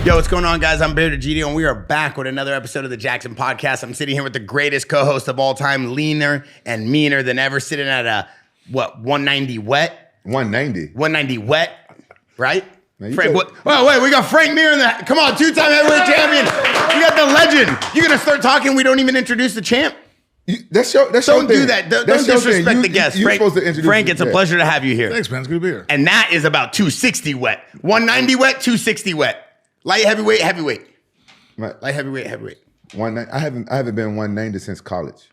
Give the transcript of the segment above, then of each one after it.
Yo, what's going on, guys? I'm Bear Degidio, and we are back with another episode of the Jackson Podcast. I'm sitting here with the greatest co-host of all time, leaner and meaner than ever, sitting at a, 190 wet? 190. 190 wet, right? Frank, wait, we got Frank Mir in that. Come on, two-time heavyweight champion. We got the legend. You're going to start talking, we don't even introduce the champ? That's your Don't thing. do that. Don't disrespect the guest. Frank, it's a pleasure to have you here. Thanks, man. It's good to be here. And that is about 260 wet. 190 wet, 260 wet. Light heavyweight, heavyweight. Right. Light heavyweight, heavyweight. I haven't been 190 since college.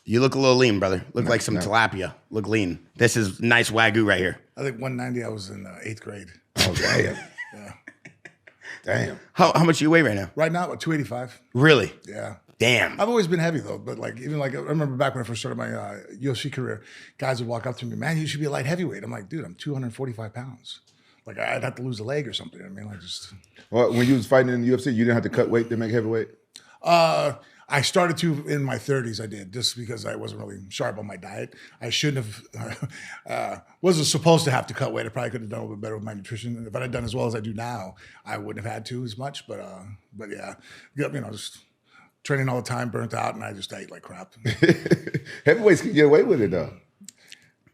You look a little lean, brother. Look like some tilapia. Look lean. This is nice Wagyu right here. I think 190, I was in 8th grade. Oh, damn. Yeah. Damn. How much you weigh right now? Right now, about 285. Really? Yeah. Damn. I've always been heavy, though. But I remember back when I first started my UFC career, guys would walk up to me, man, you should be a light heavyweight. I'm like, dude, I'm 245 pounds. Like, I'd have to lose a leg or something. I mean, Well, when you was fighting in the UFC, you didn't have to cut weight to make heavyweight? I started to in my 30s. I did, just because I wasn't really sharp on my diet. I shouldn't have, wasn't supposed to have to cut weight. I probably could have done a little bit better with my nutrition. If I'd done as well as I do now, I wouldn't have had to as much. But yeah, just training all the time, burnt out, and I just ate like crap. Heavyweights can get away with it, though.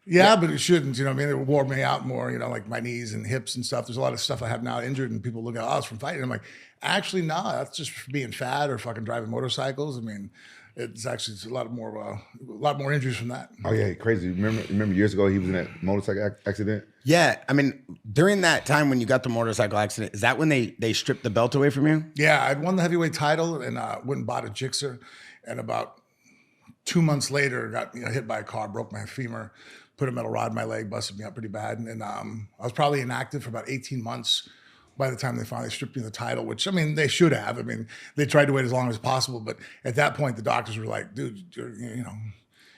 Yeah, but it shouldn't. You know what I mean? It wore me out more, like my knees and hips and stuff. There's a lot of stuff I have now injured, and people look at, it's from fighting. I'm like, actually, no, that's just being fat or fucking driving motorcycles. I mean, it's actually a lot more injuries from that. Oh, yeah, crazy. Remember years ago he was in that motorcycle accident? Yeah. I mean, during that time when you got the motorcycle accident, is that when they stripped the belt away from you? Yeah, I'd won the heavyweight title and went and bought a Gixxer. And about 2 months later, got hit by a car, broke my femur, put a metal rod in my leg, busted me up pretty bad. And I was probably inactive for about 18 months by the time they finally stripped me the title, which, I mean, they should have. I mean, they tried to wait as long as possible. But at that point, the doctors were like, dude, you're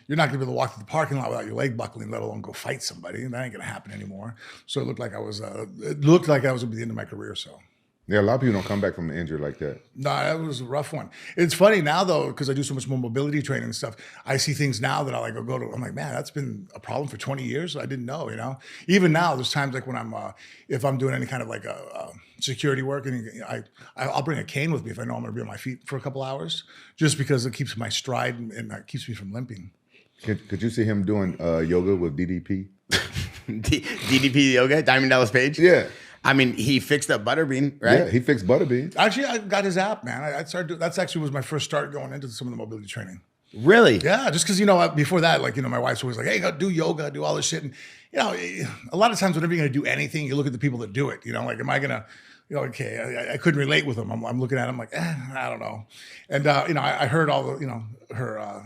not going to be able to walk to the parking lot without your leg buckling, let alone go fight somebody. And that ain't going to happen anymore. So it looked like I was at the end of my career, so. Yeah, a lot of people don't come back from an injury like that. No, that was a rough one. It's funny now, though, because I do so much more mobility training and stuff. I see things now that I'm like, man, that's been a problem for 20 years. I didn't know, Even now, there's times like when if I'm doing any kind of like a security work, and I'll bring a cane with me if I know I'm going to be on my feet for a couple hours, just because it keeps my stride and keeps me from limping. Could you see him doing yoga with DDP? DDP yoga, Diamond Dallas Page? Yeah. I mean, he fixed up Butterbean, right? Yeah, he fixed Butterbean. Actually, I got his app, man. I started. That's actually was my first start going into some of the mobility training. Really? Yeah, just because before that, my wife's always like, "Hey, go do yoga, do all this shit." And a lot of times, whenever you're gonna do anything, you look at the people that do it. Like, am I gonna? Okay, I couldn't relate with them. I'm looking at them like, I don't know. And I heard all the her.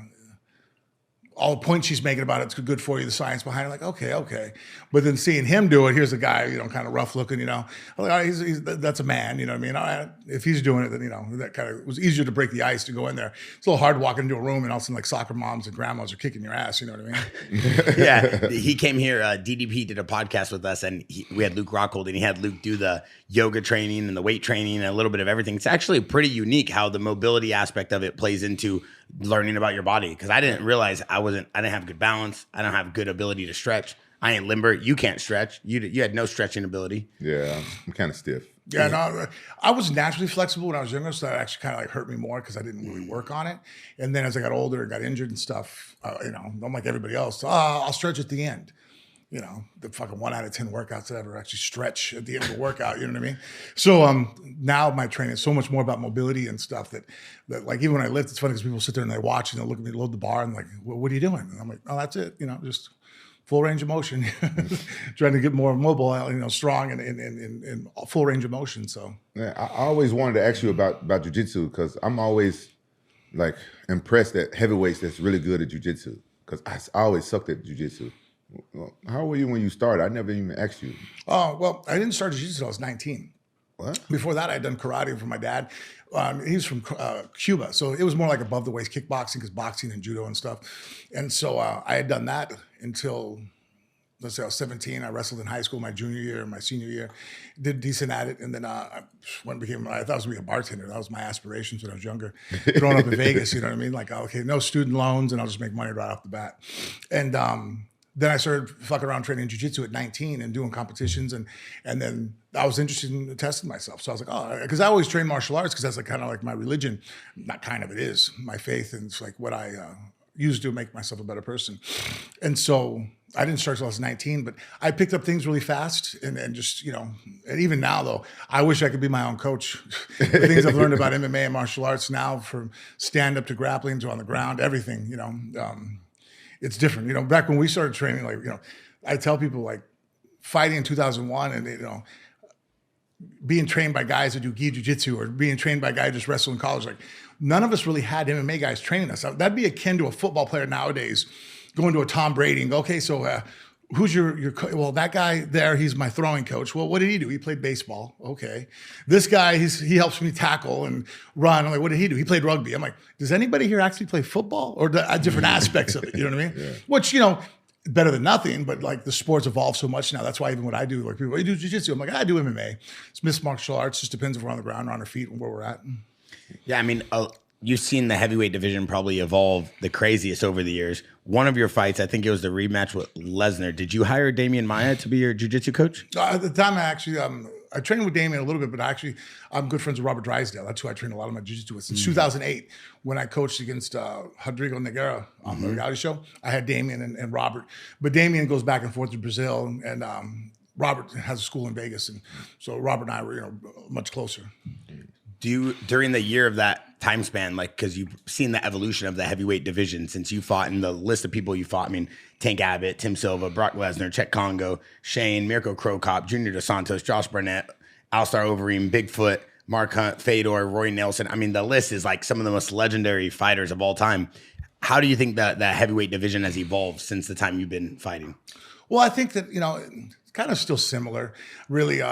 All the points she's making about it's good for you, the science behind it, like, okay. But then seeing him do it, here's a guy, kind of rough looking, I'm like, that's a man, you know what I mean? If he's doing it, then, that kind of, it was easier to break the ice to go in there. It's a little hard walking into a room and all of a sudden, like, soccer moms and grandmas are kicking your ass, you know what I mean? Yeah, he came here, DDP did a podcast with us, and we had Luke Rockhold, and he had Luke do the yoga training and the weight training and a little bit of everything. It's actually pretty unique how the mobility aspect of it plays into learning about your body, because I didn't realize I didn't have good balance. I don't have good ability to stretch. I ain't limber. You can't stretch. You had no stretching ability. Yeah, I'm kind of stiff. Yeah, no, I was naturally flexible when I was younger, so that actually kind of like hurt me more because I didn't really work on it. And then as I got older and got injured and stuff, I'm like everybody else. So, I'll stretch at the end. The fucking 1 out of 10 workouts that ever actually stretch at the end of the workout, you know what I mean? So now my training is so much more about mobility and stuff that like even when I lift, it's funny because people sit there and they watch and they look at me load the bar and like, well, what are you doing? And I'm like, oh, that's it, just full range of motion, trying to get more mobile, strong and full range of motion. So yeah, I always wanted to ask you about jiu-jitsu because I'm always like impressed at heavyweights that's really good at jiu-jitsu because I always sucked at jiu-jitsu. How were you when you started? I never even asked you. Oh, well, I didn't start jiu-jitsu until I was 19. What? Before that, I'd done karate for my dad. He was from Cuba, so it was more like above the waist kickboxing because boxing and judo and stuff. And so I had done that until, let's say I was 17. I wrestled in high school my junior year and my senior year. Did decent at it. And then I thought I was going to be a bartender. That was my aspirations when I was younger. Growing up in Vegas, you know what I mean? Like, okay, no student loans and I'll just make money right off the bat. And then I started fucking around training jiu-jitsu at 19 and doing competitions. And then I was interested in testing myself. So I was like, oh, because I always train martial arts because that's like kind of like my religion. Not kind of, it is my faith. And it's like what I use to make myself a better person. And so I didn't start till I was 19, but I picked up things really fast and just, you know, and even now though, I wish I could be my own coach. The things I've learned about MMA and martial arts now, from stand up to grappling to on the ground, everything, you know, it's different. You know, back when we started training, like, you know, I tell people like fighting in 2001 and, you know, being trained by guys that do gi jiu-jitsu or being trained by guys just wrestle in college, like none of us really had MMA guys training us. That'd be akin to a football player nowadays going to a Tom Brady and go, okay, so who's your well, that guy there, he's my throwing coach. Well, what did he do? He played baseball. Okay. This guy, he helps me tackle and run. I'm like, what did he do? He played rugby. I'm like, does anybody here actually play football or different aspects of it? You know what I mean? Yeah. Which, you know, better than nothing, but like the sport's evolved so much now. That's why even what I do, like people, you do jiu-jitsu. I'm like, I do MMA. It's mixed martial arts. Just depends if we're on the ground or on our feet and where we're at. Yeah, I mean, you've seen the heavyweight division probably evolve the craziest over the years. One of your fights, I think it was the rematch with Lesnar. Did you hire Damian Maia to be your jiu-jitsu coach? At the time, I actually, I trained with Damian a little bit, but I'm good friends with Robert Drysdale. That's who I trained a lot of my jiu-jitsu with. Since 2008, when I coached against Rodrigo Nogueira on the reality show, I had Damian and Robert. But Damian goes back and forth to Brazil, and Robert has a school in Vegas. And so Robert and I were, you know, much closer. Do you, during the year of that time span, like, because you've seen the evolution of the heavyweight division since you fought, in the list of people you fought, I mean, Tank Abbott, Tim Silva, Brock Lesnar, Chet Congo, Shane, Mirko Krokop, Junior Dos Santos, Josh Barnett, Alistar Overeem, Bigfoot, Mark Hunt, Fedor, Roy Nelson. I mean, the list is like some of the most legendary fighters of all time. How do you think that heavyweight division has evolved since the time you've been fighting? Well, I think that, you know, it's kind of still similar, really.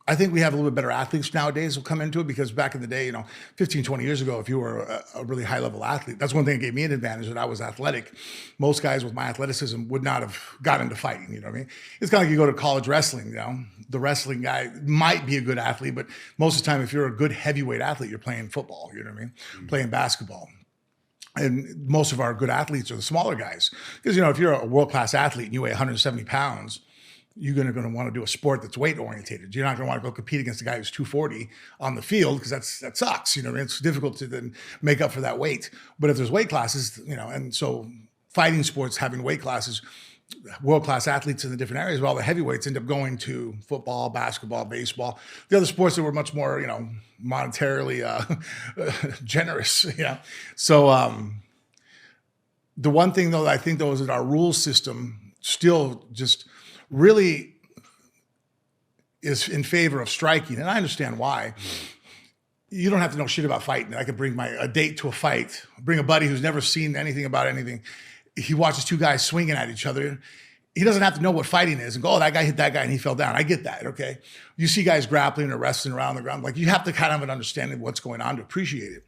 I think we have a little bit better athletes nowadays will come into it, because back in the day, you know, 15, 20 years ago, if you were a really high level athlete, that's one thing that gave me an advantage, that I was athletic. Most guys with my athleticism would not have got into fighting, you know what I mean? It's kind of like you go to college wrestling, you know, the wrestling guy might be a good athlete, but most of the time, if you're a good heavyweight athlete, you're playing football, you know what I mean? Playing basketball. And most of our good athletes are the smaller guys. Because, you know, if you're a world-class athlete and you weigh 170 pounds, you're going to want to do a sport that's weight orientated. You're not going to want to go compete against a guy who's 240 on the field, because that sucks. You know, it's difficult to then make up for that weight. But if there's weight classes, you know, and so fighting sports having weight classes, world-class athletes in the different areas, well, the heavyweights end up going to football, basketball, baseball, the other sports that were much more, you know, monetarily generous. You know, so the one thing though, I think though, is that our rule system still just really is in favor of striking. And I understand why. You don't have to know shit about fighting. I could bring a date to a fight, bring a buddy who's never seen anything about anything. He watches two guys swinging at each other. He doesn't have to know what fighting is and go, oh, that guy hit that guy and he fell down. I get that, okay? You see guys grappling or wrestling around the ground. Like, you have to kind of have an understanding of what's going on to appreciate it.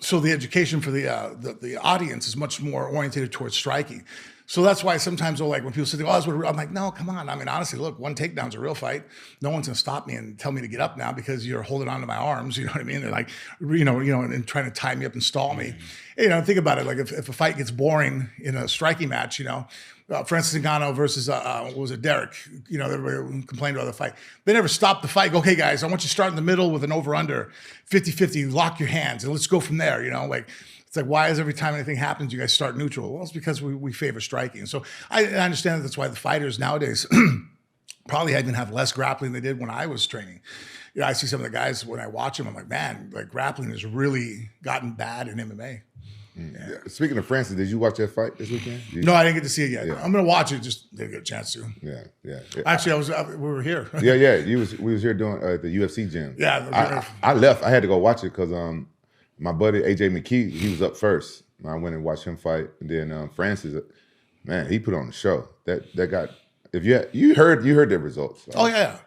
So the education for the audience is much more oriented towards striking. So that's why sometimes, like, when people say, oh, that's what I'm like, no, come on. I mean, honestly, look, one takedown's a real fight. No one's gonna stop me and tell me to get up now because you're holding on to my arms. You know what I mean? They're like, you know, and trying to tie me up and stall me. You know, think about it. Like, if a fight gets boring in a striking match, you know, for instance, Ngannou versus, what was it, Derek? You know, everybody complained about the fight. They never stopped the fight. Go, okay, guys, I want you to start in the middle with an over-under, 50-50, lock your hands, and let's go from there, you know, like, it's like, why is every time anything happens, you guys start neutral? Well, it's because we favor striking. So I understand that's why the fighters nowadays probably even have less grappling than they did when I was training. You know, I see some of the guys, when I watch them, I'm like, man, like, grappling has really gotten bad in MMA. Yeah. Speaking of Francis, did you watch that fight this weekend? No, I didn't get to see it yet. Yeah. I'm gonna watch it. Just didn't get a chance to. Yeah. Actually, we were here. Yeah. We was here doing the UFC gym. Yeah. I left. I had to go watch it because my buddy AJ McKee, he was up first. I went and watched him fight, and then Francis, man, he put on the show. That got. If you heard the results. So. Oh yeah.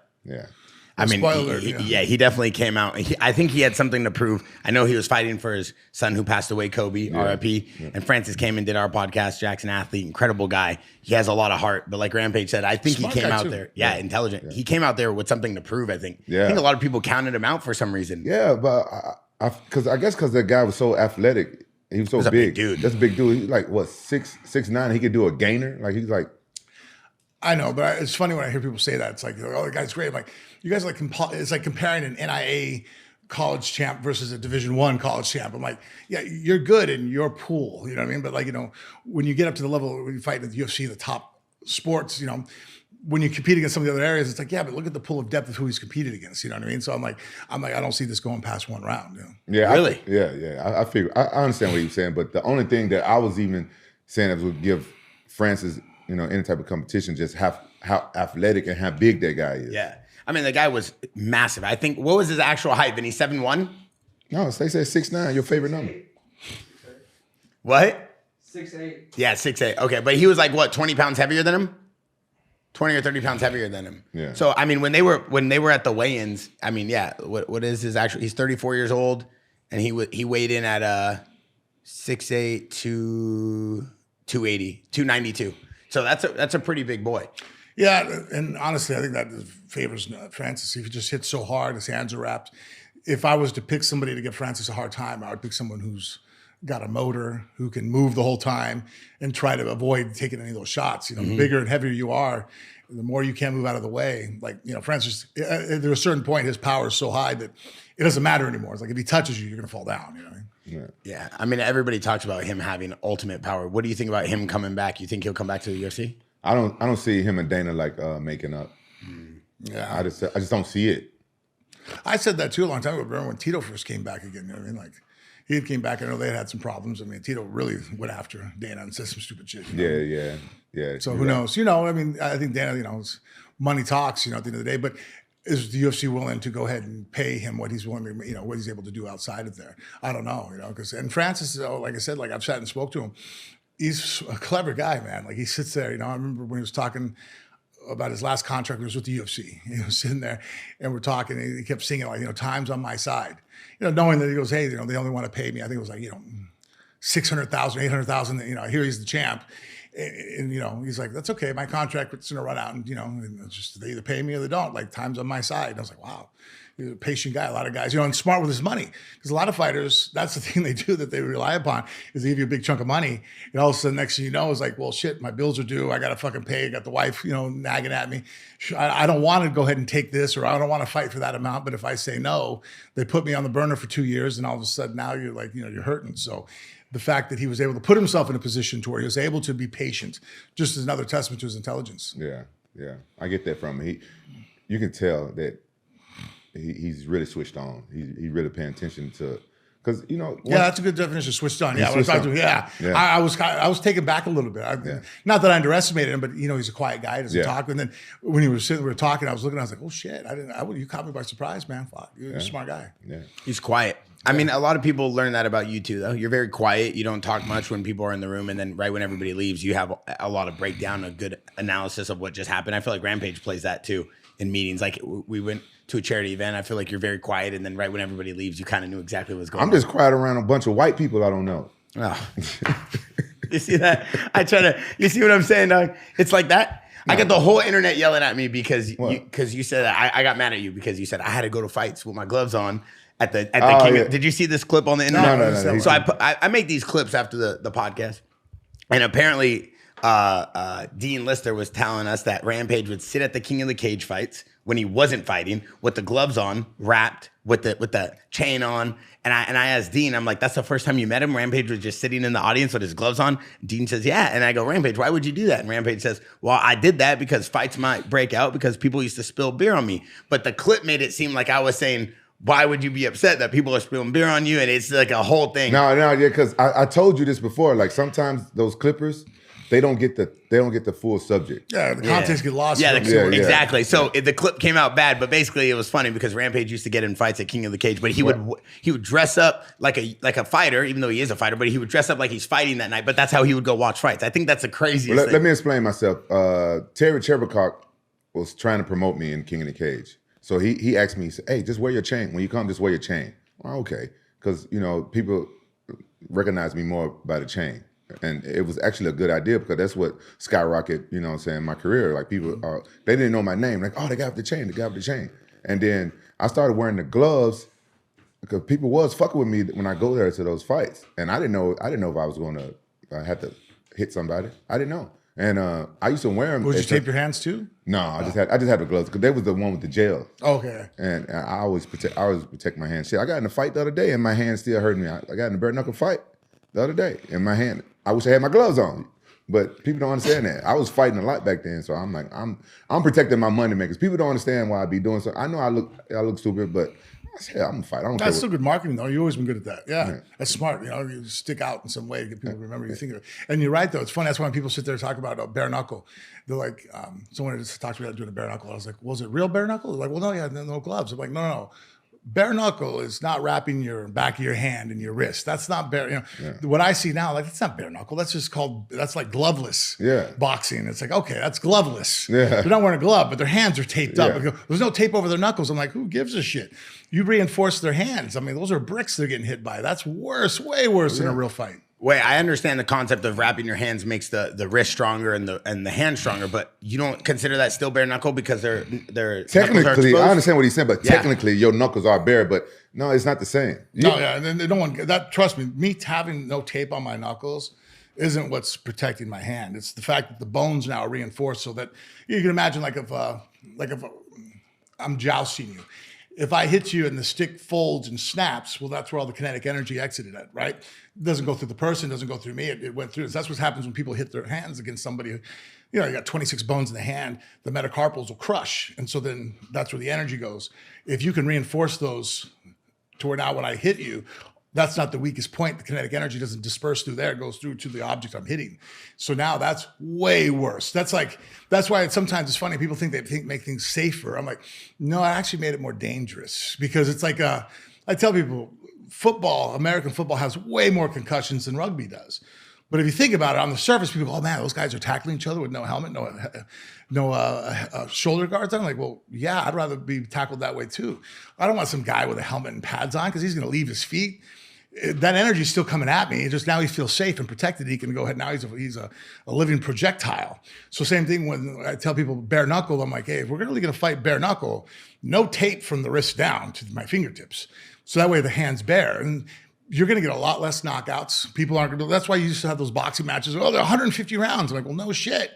I mean, he definitely came out. I think he had something to prove. I know he was fighting for his son who passed away, Kobe, RIP. Yeah. And Francis came and did our podcast. Jackson athlete, incredible guy. He has a lot of heart. But like Rampage said, I think he came out there. Yeah, intelligent. Yeah. He came out there with something to prove, I think. Yeah. I think a lot of people counted him out for some reason. Yeah, but because I guess that guy was so athletic, He was so That's a big. big dude. That's a big dude. He's like, what, 6'9"? He could do a gainer. Like, he's like, I know, but it's funny when I hear people say that. It's like, oh, the guy's great. I'm like, you guys it's like comparing an NIA college champ versus a Division I college champ. I'm like, yeah, you're good in your pool. You know what I mean? But like, when you get up to the level when you fight at the UFC, the top sports, when you compete against some of the other areas, it's like, yeah, but look at the pool of depth of who he's competed against. You know what I mean? So I'm like, I don't see this going past one round. Yeah, Really? I figure I understand what you're saying, but the only thing that I was even saying that would give Francis, any type of competition, just how athletic and how big that guy is. Yeah. I mean, the guy was massive. I think, what was his actual height? Then he's 7'1"? No, they said 6'9", your favorite number. What? 6'8". Yeah, 6'8". Okay, but he was like, what, 20 pounds heavier than him? 20 or 30 pounds heavier than him. Yeah. So, I mean, when they were at the weigh-ins, I mean, yeah, what is his actual, he's 34 years old, and he weighed in at 6'8", 280, 292. So that's a pretty big boy. Yeah, and honestly, I think that favors Francis. If he just hits so hard, his hands are wrapped. If I was to pick somebody to give Francis a hard time, I would pick someone who's got a motor, who can move the whole time and try to avoid taking any of those shots. The bigger and heavier you are, the more you can move out of the way. Like, Francis, at a certain point, his power is so high that it doesn't matter anymore. It's like if he touches you, you're going to fall down. You know what I mean? Yeah. I mean, everybody talks about him having ultimate power. What do you think about him coming back? You think he'll come back to the UFC? I don't see him and Dana making up. Yeah, I just don't see it. I said that too a long time ago. Remember when Tito first came back again? You know what I mean? Like, he came back. I know they had some problems. I mean, Tito really went after Dana and said some stupid shit. Yeah. So who knows? I mean, I think Dana, money talks. At the end of the day, but is the UFC willing to go ahead and pay him what he's willing to, what he's able to do outside of there? I don't know. And Francis, like I said, like I've sat and spoke to him. He's a clever guy, man. Like he sits there, I remember when he was talking about his last contract, he was with the UFC. He was sitting there and we're talking and he kept singing like, time's on my side. Knowing that he goes, hey, they only want to pay me. I think it was like, 600,000, 800,000, here he's the champ. And he's like, that's okay. My contract is going to run out and, and it's just they either pay me or they don't. Like time's on my side. And I was like, wow. He's a patient guy. A lot of guys, and smart with his money. Because a lot of fighters, that's the thing they do that they rely upon is they give you a big chunk of money. And all of a sudden, next thing you know, is like, well, shit, my bills are due. I got to fucking pay. I got the wife, nagging at me. I don't want to go ahead and take this, or I don't want to fight for that amount. But if I say no, they put me on the burner for 2 years, and all of a sudden now you're like, you're hurting. So the fact that he was able to put himself in a position to where he was able to be patient, just is another testament to his intelligence. Yeah. I get that from him. You can tell that he's really switched on. He's really paying attention to, because yeah, that's a good definition. Switched on. Yeah, switched on. Yeah. I was taken back a little bit. Not that I underestimated him, but he's a quiet guy. He doesn't talk. And then when we were talking, I was looking. I was like, oh shit! You caught me by surprise, man. Fuck, you're a smart guy. Yeah, he's quiet. I mean, a lot of people learn that about you too, though. You're very quiet. You don't talk much when people are in the room, and then right when everybody leaves, you have a lot of breakdown, a good analysis of what just happened. I feel like Rampage plays that too in meetings. Like we went to a charity event. I feel like you're very quiet, and then right when everybody leaves, you kind of knew exactly what's going on. I'm just quiet around a bunch of white people I don't know. Oh. You see that? You see what I'm saying, dog? It's like that. No. I got the whole internet yelling at me because you said I got mad at you because you said I had to go to fights with my gloves on at the King. Yeah. Did you see this clip on the internet? No. So I make these clips after the podcast, and apparently Dean Lister was telling us that Rampage would sit at the King of the Cage fights when he wasn't fighting with the gloves on, wrapped with the chain on. And I asked Dean, I'm like, that's the first time you met him? Rampage was just sitting in the audience with his gloves on? Dean says, yeah. And I go, Rampage, why would you do that? And Rampage says, well, I did that because fights might break out because people used to spill beer on me. But the clip made it seem like I was saying, why would you be upset that people are spilling beer on you? And it's like a whole thing. No, because I told you this before. Like sometimes those clippers, they don't get the full subject. Yeah, the context get lost. Yeah, exactly. So the clip came out bad, but basically it was funny because Rampage used to get in fights at King of the Cage, but he would dress up like a fighter, even though he is a fighter, but he would dress up like he's fighting that night. But that's how he would go watch fights. I think that's the craziest thing. Let me explain myself. Terry Chevercock was trying to promote me in King of the Cage. So he asked me, he said, hey, just wear your chain. When you come, just wear your chain. Well, okay. Because, people recognize me more by the chain. And it was actually a good idea because that's what skyrocketed, my career. Like people, they didn't know my name. Like, oh, the guy with the chain, the guy with the chain. And then I started wearing the gloves because people was fucking with me when I go there to those fights, and I didn't know if I was going to have to hit somebody. I didn't know, and I used to wear them. Would you tape your hands too? No, I just had the gloves because they was the one with the gel. Okay. And I always protect my hands. Shit, I got in a fight the other day, and my hand still hurting me. I got in a bare knuckle fight the other day, and my hand. I wish I had my gloves on. But people don't understand that. I was fighting a lot back then, so I'm like, I'm protecting my money makers. People don't understand why I be doing so. I know I look stupid, but I said I'm gonna fight. I don't care. That's still good marketing, though. You've always been good at that. Yeah, that's smart. You know, you stick out in some way to get people to remember you think of it. And you're right, though. It's funny. That's why when people sit there and talk about bare knuckle, they're like, someone just talked to me about doing a bare knuckle. I was like, was it real bare knuckle? They're like, well, no, you had no gloves. I'm like, no. Bare knuckle is not wrapping your back of your hand and your wrist. That's not bare. You know, what I see now, like it's not bare knuckle. That's just that's like gloveless boxing. It's like, okay, that's gloveless. Yeah. They're not wearing a glove, but their hands are taped up. There's no tape over their knuckles. I'm like, who gives a shit? You reinforce their hands. I mean, those are bricks they're getting hit by. That's worse, way worse than a real fight. Wait, I understand the concept of wrapping your hands makes the wrist stronger and the hand stronger, but you don't consider that still bare knuckle because they're technically. I understand what he's saying, but technically your knuckles are bare. But no, it's not the same. And then no one that. Trust me having no tape on my knuckles isn't what's protecting my hand. It's the fact that the bones now are reinforced, so that you can imagine if I'm jousting you. If I hit you and the stick folds and snaps, well, that's where all the kinetic energy exited at, right? It doesn't go through the person, doesn't go through me. It went through. That's what happens when people hit their hands against somebody. You got 26 bones in the hand, the metacarpals will crush. And so then that's where the energy goes. If you can reinforce those to where now when I hit you, that's not the weakest point. The kinetic energy doesn't disperse through there. It goes through to the object I'm hitting. So now that's way worse. That's why sometimes it's funny. People think make things safer. I'm like, no, I actually made it more dangerous because it's like, I tell people American football has way more concussions than rugby does. But if you think about it on the surface, people go, oh man, those guys are tackling each other with no helmet, no shoulder guards. I'm like, well, yeah, I'd rather be tackled that way too. I don't want some guy with a helmet and pads on because he's going to leave his feet. That energy is still coming at me. Just now he feels safe and protected. He can go ahead. Now he's a living projectile. So same thing when I tell people bare knuckle, I'm like, hey, if we're really going to fight bare knuckle, no tape from the wrist down to my fingertips. So that way the hand's bare. And you're going to get a lot less knockouts. People aren't going to. That's why you used to have those boxing matches. Oh, they're 150 rounds. I'm like, well, no shit.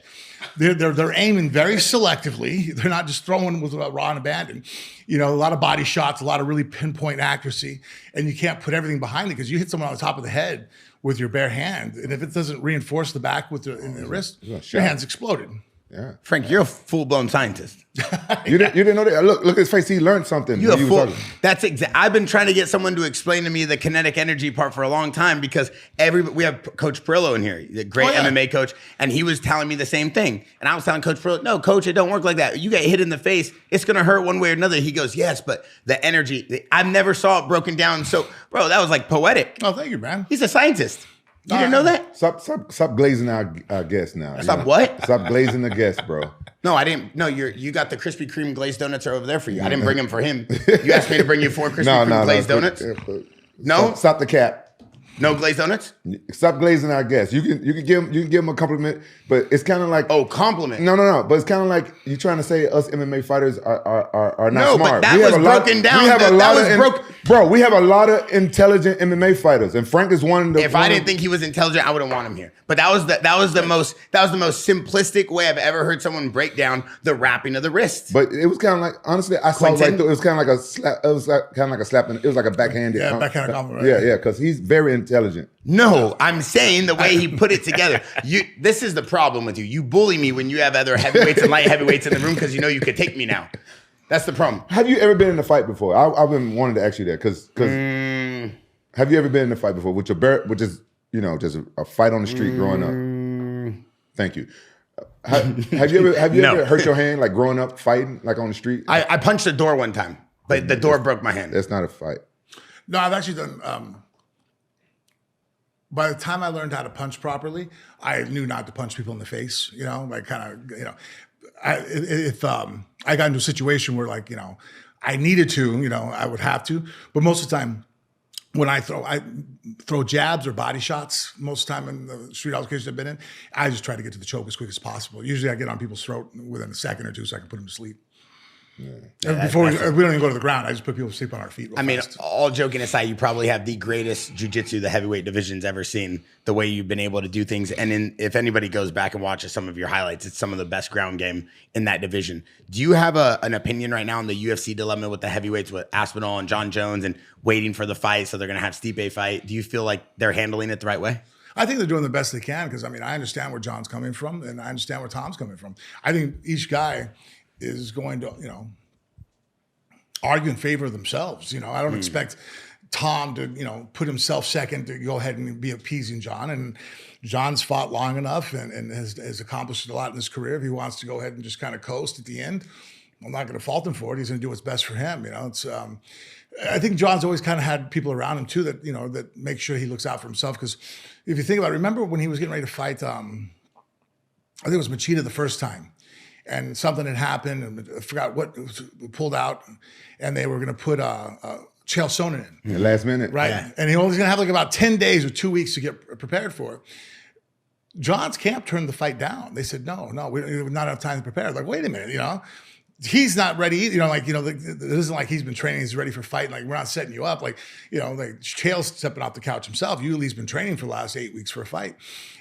They're aiming very selectively. They're not just throwing with raw and abandon. A lot of body shots, a lot of really pinpoint accuracy, and you can't put everything behind it because you hit someone on the top of the head with your bare hand, and if it doesn't reinforce the back with the wrist, your hand's exploded. Yeah, Frank, you're a full-blown scientist. You didn't know that? Look at his face. He learned something. You're a fool. That's I've been trying to get someone to explain to me the kinetic energy part for a long time because we have Coach Perillo in here, the great MMA coach, and he was telling me the same thing. And I was telling Coach Perillo, no, Coach, it don't work like that. You get hit in the face, it's going to hurt one way or another. He goes, yes, but the energy, I never saw it broken down. So, bro, that was like poetic. Oh, thank you, man. He's a scientist. You didn't know that? Stop glazing our guests now. Stop what? Stop glazing the guests, bro. No, I didn't. No, you got the Krispy Kreme glazed donuts are over there for you. I didn't bring them for him. You asked me to bring you 4 Krispy Kreme glazed donuts. No, stop the cap. No glazed donuts. Stop glazing our guests. You can give them a compliment, but it's kind of like compliment. No. But it's kind of like you trying to say us MMA fighters are not smart. But that was broken down. We have a lot of intelligent MMA fighters, and Frank is one of the. If I didn't think he was intelligent, I wouldn't want him here. But that was the most simplistic way I've ever heard someone break down the wrapping of the wrist. But it was kind of like, honestly, I saw right through. It was kind of like a slap. It was kind of like a slap. It was like a backhanded. Yeah, backhanded compliment. Right? Yeah, because he's very intelligent. No, I'm saying the way he put it together. This is the problem with you. You bully me when you have other heavyweights and light heavyweights in the room because you know you could take me now. That's the problem. Have you ever been in a fight before? I've been wanting to ask you that because have you ever been in a fight before which is just a fight on the street growing up? Thank you. Have you ever hurt your hand like growing up fighting like on the street? I punched the door one time, but the door broke my hand. That's not a fight. No, I've actually done. By the time I learned how to punch properly, I knew not to punch people in the face. If I got into a situation where I needed to, I would have to. But most of the time, when I throw jabs or body shots, most of the time in the street altercations I've been in, I just try to get to the choke as quick as possible. Usually I get on people's throat within a second or two so I can put them to sleep. Before we don't even go to the ground, I just put people to sleep on our feet. Real fast. All joking aside, you probably have the greatest jiu-jitsu the heavyweight division's ever seen. The way you've been able to do things, and if anybody goes back and watches some of your highlights, it's some of the best ground game in that division. Do you have an opinion right now on the UFC dilemma with the heavyweights with Aspinall and Jon Jones and waiting for the fight, so they're going to have Stipe fight? Do you feel like they're handling it the right way? I think they're doing the best they can because, I understand where Jon's coming from and I understand where Tom's coming from. I think each guy is going to, argue in favor of themselves. I don't expect Tom to, put himself second to go ahead and be appeasing Jon. And Jon's fought long enough and has accomplished a lot in his career. If he wants to go ahead and just kind of coast at the end, I'm not going to fault him for it. He's going to do what's best for him. I think Jon's always kind of had people around him too that, that make sure he looks out for himself. Because if you think about it, remember when he was getting ready to fight, I think it was Machida the first time, and something had happened, and I forgot what pulled out, and they were going to put Chael Sonnen in. The last minute. Right. Yeah. And he was going to have like about 10 days or 2 weeks to get prepared for it. Jon's camp turned the fight down. They said, no, we don't not enough time to prepare. Like, wait a minute, he's not ready. It isn't like he's been training, he's ready for fighting. Like, we're not setting you up. Like, Chael's stepping off the couch himself. Yuli's been training for the last 8 weeks for a fight.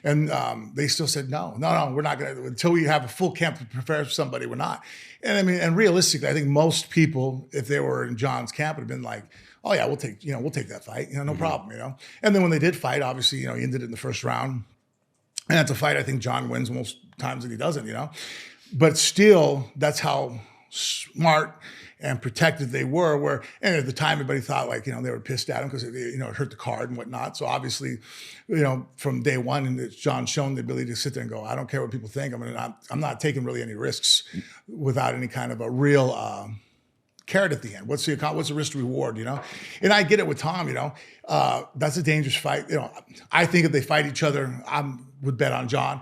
And they still said, no, we're not going to, until we have a full camp to prepare for somebody, we're not. And and realistically, I think most people, if they were in Jon's camp, would have been like, oh yeah, we'll take that fight, no problem, And then when they did fight, obviously, he ended it in the first round. And that's a fight I think Jon wins most times that he doesn't, But still, that's how smart and protected they were. And at the time, everybody thought they were pissed at him because it hurt the card and whatnot. So obviously, from day one, and Jon's shown the ability to sit there and go, I don't care what people think. I'm not taking really any risks without any kind of a real carrot at the end. What's the risk to reward? And I get it with Tom. That's a dangerous fight. I think if they fight each other, I would bet on Jon.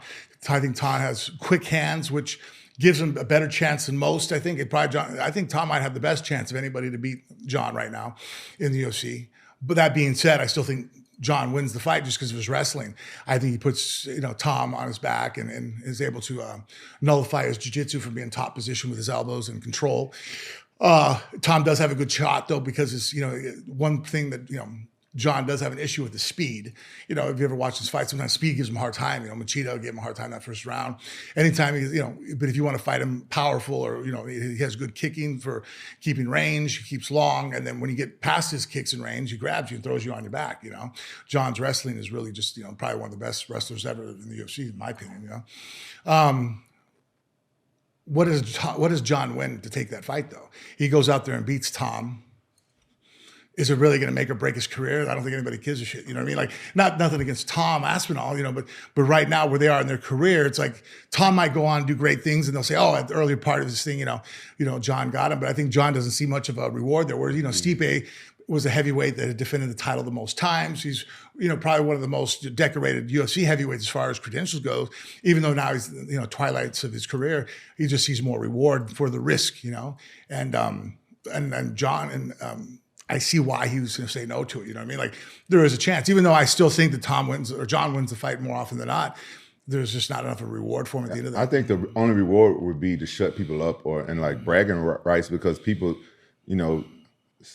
I think Tom has quick hands, which gives him a better chance than most. I think Tom might have the best chance of anybody to beat Jon right now in the UFC. But that being said, I still think Jon wins the fight just because of his wrestling. I think he puts Tom on his back and is able to nullify his jiu-jitsu from being top position with his elbows and control. Tom does have a good shot though, because it's one thing that Jon does have an issue with the speed. If you ever watch his fight, sometimes speed gives him a hard time. Machida gave him a hard time that first round. Anytime but if you want to fight him powerful or he has good kicking for keeping range, he keeps long, and then when you get past his kicks in range, he grabs you and throws you on your back. Jon's wrestling is really just probably one of the best wrestlers ever in the UFC, in my opinion. What does Jon win to take that fight though? He goes out there and beats Tom. Is it really going to make or break his career? I don't think anybody gives a shit. You know what I mean? Like, nothing against Tom Aspinall, but right now where they are in their career, it's like Tom might go on and do great things, and they'll say, oh, at the earlier part of this thing, Jon got him. But I think Jon doesn't see much of a reward there. Whereas, Stipe was a heavyweight that had defended the title the most times. He's, probably one of the most decorated UFC heavyweights as far as credentials goes. Even though now he's, twilights of his career, he just sees more reward for the risk, And Jon and I see why he was going to say no to it. You know what I mean? Like, there is a chance, even though I still think that Jon wins the fight more often than not. There's just not enough of a reward for him at the end of that. I think the only reward would be to shut people up and like bragging rights, because people,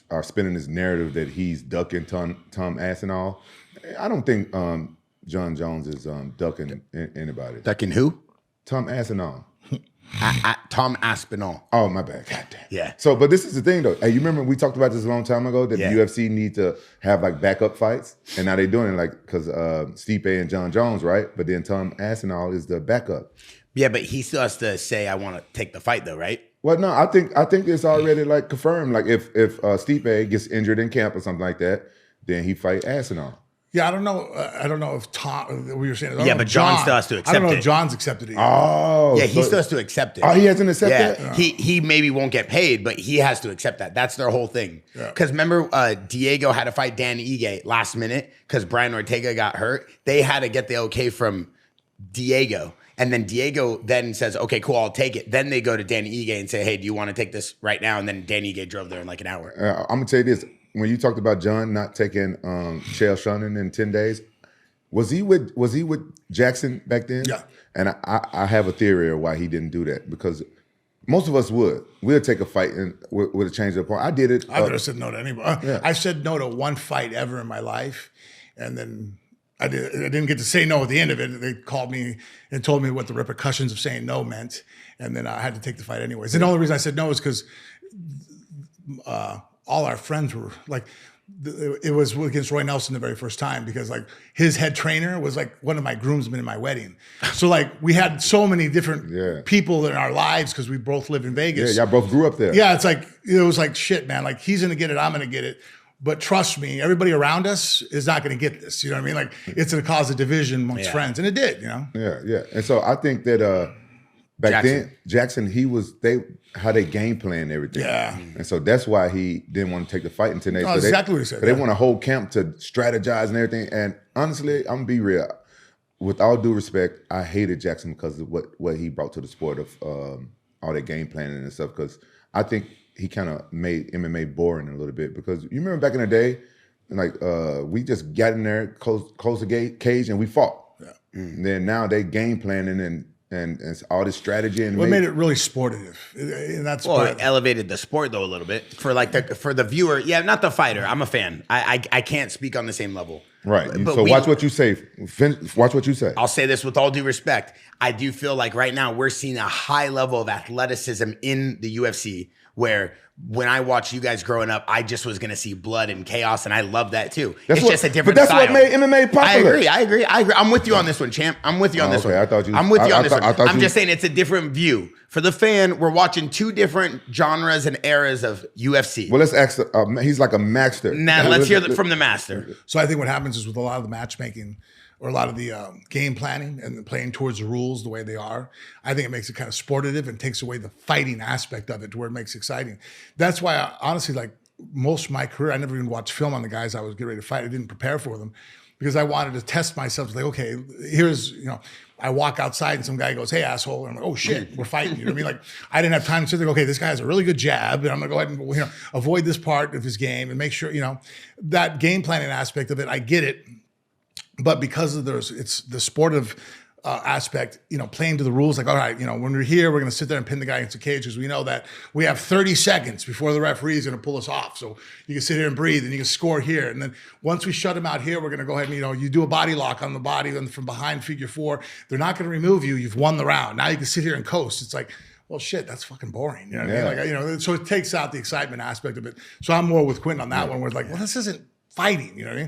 are spinning this narrative that he's ducking Tom Aspinall. I don't think Jon Jones is ducking anybody. Ducking who? Tom Aspinall. Tom Aspinall. Oh, my bad. God damn. Yeah. So, but this is the thing, though. Hey, you remember we talked about this a long time ago that the UFC need to have like backup fights, and now they're doing it because Stipe and Jon Jones, right? But then Tom Aspinall is the backup. Yeah, but he still has to say, "I want to take the fight," though, right? Well, no, I think it's already like confirmed. Like if Stipe gets injured in camp or something like that, then he fight Aspinall. Yeah, I don't know. I don't know if Tom. We were saying. Yeah, but Jon still has to accept it. I don't know if Jon's accepted it yet. Oh, yeah, he still has to accept it. Oh, he hasn't accepted it? it? He maybe won't get paid, but he has to accept that. That's their whole thing. Because remember, Diego had to fight Dan Ige last minute because Brian Ortega got hurt. They had to get the okay from Diego. And then Diego then says, okay, cool, I'll take it. Then they go to Danny Ige and say, hey, do you want to take this right now? And then Danny Ige drove there in like an hour. I'm going to tell you this. When you talked about Jon not taking Chael Sonnen in 10 days, was he with Jackson back then? Yeah. And I have a theory of why he didn't do that, because Most of us would. We'll take a fight and with a change of point. I did it. I've never said no to anybody. Yeah. I said no to one fight ever in my life, and then I didn't get to say no at the end of it. They called me and told me what the repercussions of saying no meant, and then I had to take the fight anyways. And the only reason I said no is because all our friends were like, it was against Roy Nelson the very first time, because like his head trainer was like one of my groomsmen in my wedding. So like we had so many different people in our lives because we both lived in Vegas. Yeah, y'all both grew up there. Yeah, it's like, it was like, shit, man, like he's gonna get it, I'm gonna get it. But trust me, everybody around us is not gonna get this. You know what I mean? Like it's gonna cause a division amongst friends. And it did, you know? Yeah. And so I think that back then, Jackson, how they game plan everything. Yeah. And so that's why he didn't want to take the fight until next. That's exactly what he said. They want a whole camp to strategize and everything. And honestly, I'm gonna be real. With all due respect, I hated Jackson because of what he brought to the sport of all that game planning and stuff. Because I think he kind of made MMA boring a little bit. Because you remember back in the day, like we just got in there, close the cage, and we fought. Yeah. And then now they game planning and all this strategy and it made it really sportive, and that's it elevated the sport though a little bit for the viewer. Yeah, not the fighter. I'm a fan. I can't speak on the same level. Right. But so watch what you say. Watch what you say. I'll say this with all due respect. I do feel like right now we're seeing a high level of athleticism in the UFC, where when I watched you guys growing up, I just was going to see blood and chaos, and I love that too. It's just a different style. But that's what made MMA popular. I agree. I'm with you on this one, champ. I'm with you on this one. I thought you. I'm with you on this one. I'm just saying it's a different view. For the fan, we're watching two different genres and eras of UFC. Well, let's ask. He's like a master. Now, let's hear from the master. So I think what happens is with a lot of the matchmaking, or a lot of the game planning and playing towards the rules the way they are, I think it makes it kind of sportive and takes away the fighting aspect of it to where it makes it exciting. That's why I, honestly, like most of my career, I never even watched film on the guys I was getting ready to fight. I didn't prepare for them because I wanted to test myself. Like, okay, here's, I walk outside and some guy goes, "Hey, asshole." And I'm like, "Oh shit, we're fighting." You know what I mean? Like, I didn't have time to sit there, okay, this guy has a really good jab, and I'm gonna go ahead and avoid this part of his game and make sure, that game planning aspect of it, I get it. But because of it's the sportive aspect, playing to the rules, like, all right, when we're here, we're going to sit there and pin the guy against the cage because we know that we have 30 seconds before the referee is going to pull us off. So you can sit here and breathe and you can score here. And then once we shut him out here, we're going to go ahead and, you do a body lock on the body and from behind figure 4. They're not going to remove you. You've won the round. Now you can sit here and coast. It's like, well, shit, that's fucking boring. You know what I mean? Like, so it takes out the excitement aspect of it. So I'm more with Quentin on that one where it's like, well, this isn't fighting, you know what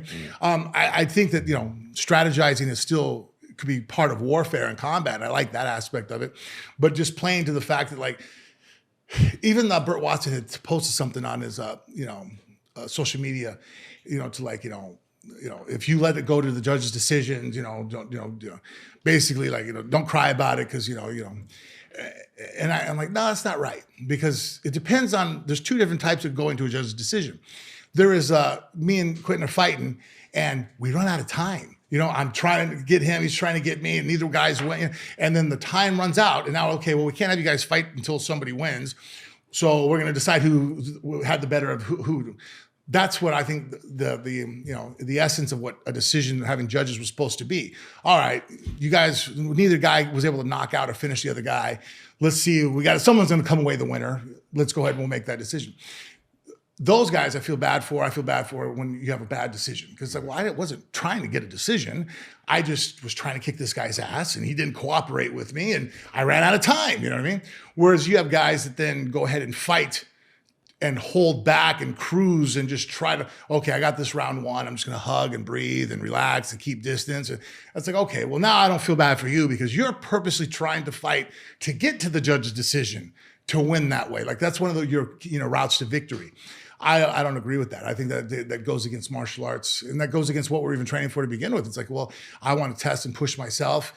I mean? I think that, strategizing is still could be part of warfare and combat. I like that aspect of it. But just playing to the fact that, like, even Burt Watson had posted something on his, social media, to like, if you let it go to the judge's decisions, don't, basically like, don't cry about it because, and I'm like, no, that's not right, because it depends on, there's two different types of going to a judge's decision. There is me and Quentin are fighting, and we run out of time. I'm trying to get him, he's trying to get me, and neither guys win. And then the time runs out, and now, okay, well, we can't have you guys fight until somebody wins. So we're going to decide who had the better of who. That's what I think the essence of what a decision having judges was supposed to be. All right, you guys, neither guy was able to knock out or finish the other guy. Let's see, someone's going to come away the winner. Let's go ahead and we'll make that decision. Those guys I feel bad for. I feel bad for when you have a bad decision. Because like, well, I wasn't trying to get a decision. I just was trying to kick this guy's ass, and he didn't cooperate with me, and I ran out of time, you know what I mean? Whereas you have guys that then go ahead and fight and hold back and cruise and just try to, okay, I got this round 1. I'm just going to hug and breathe and relax and keep distance. And it's like, okay, well, now I don't feel bad for you because you're purposely trying to fight to get to the judge's decision to win that way. Like that's one of your routes to victory. I don't agree with that. I think that goes against martial arts, and that goes against what we're even training for to begin with. It's like, well, I want to test and push myself.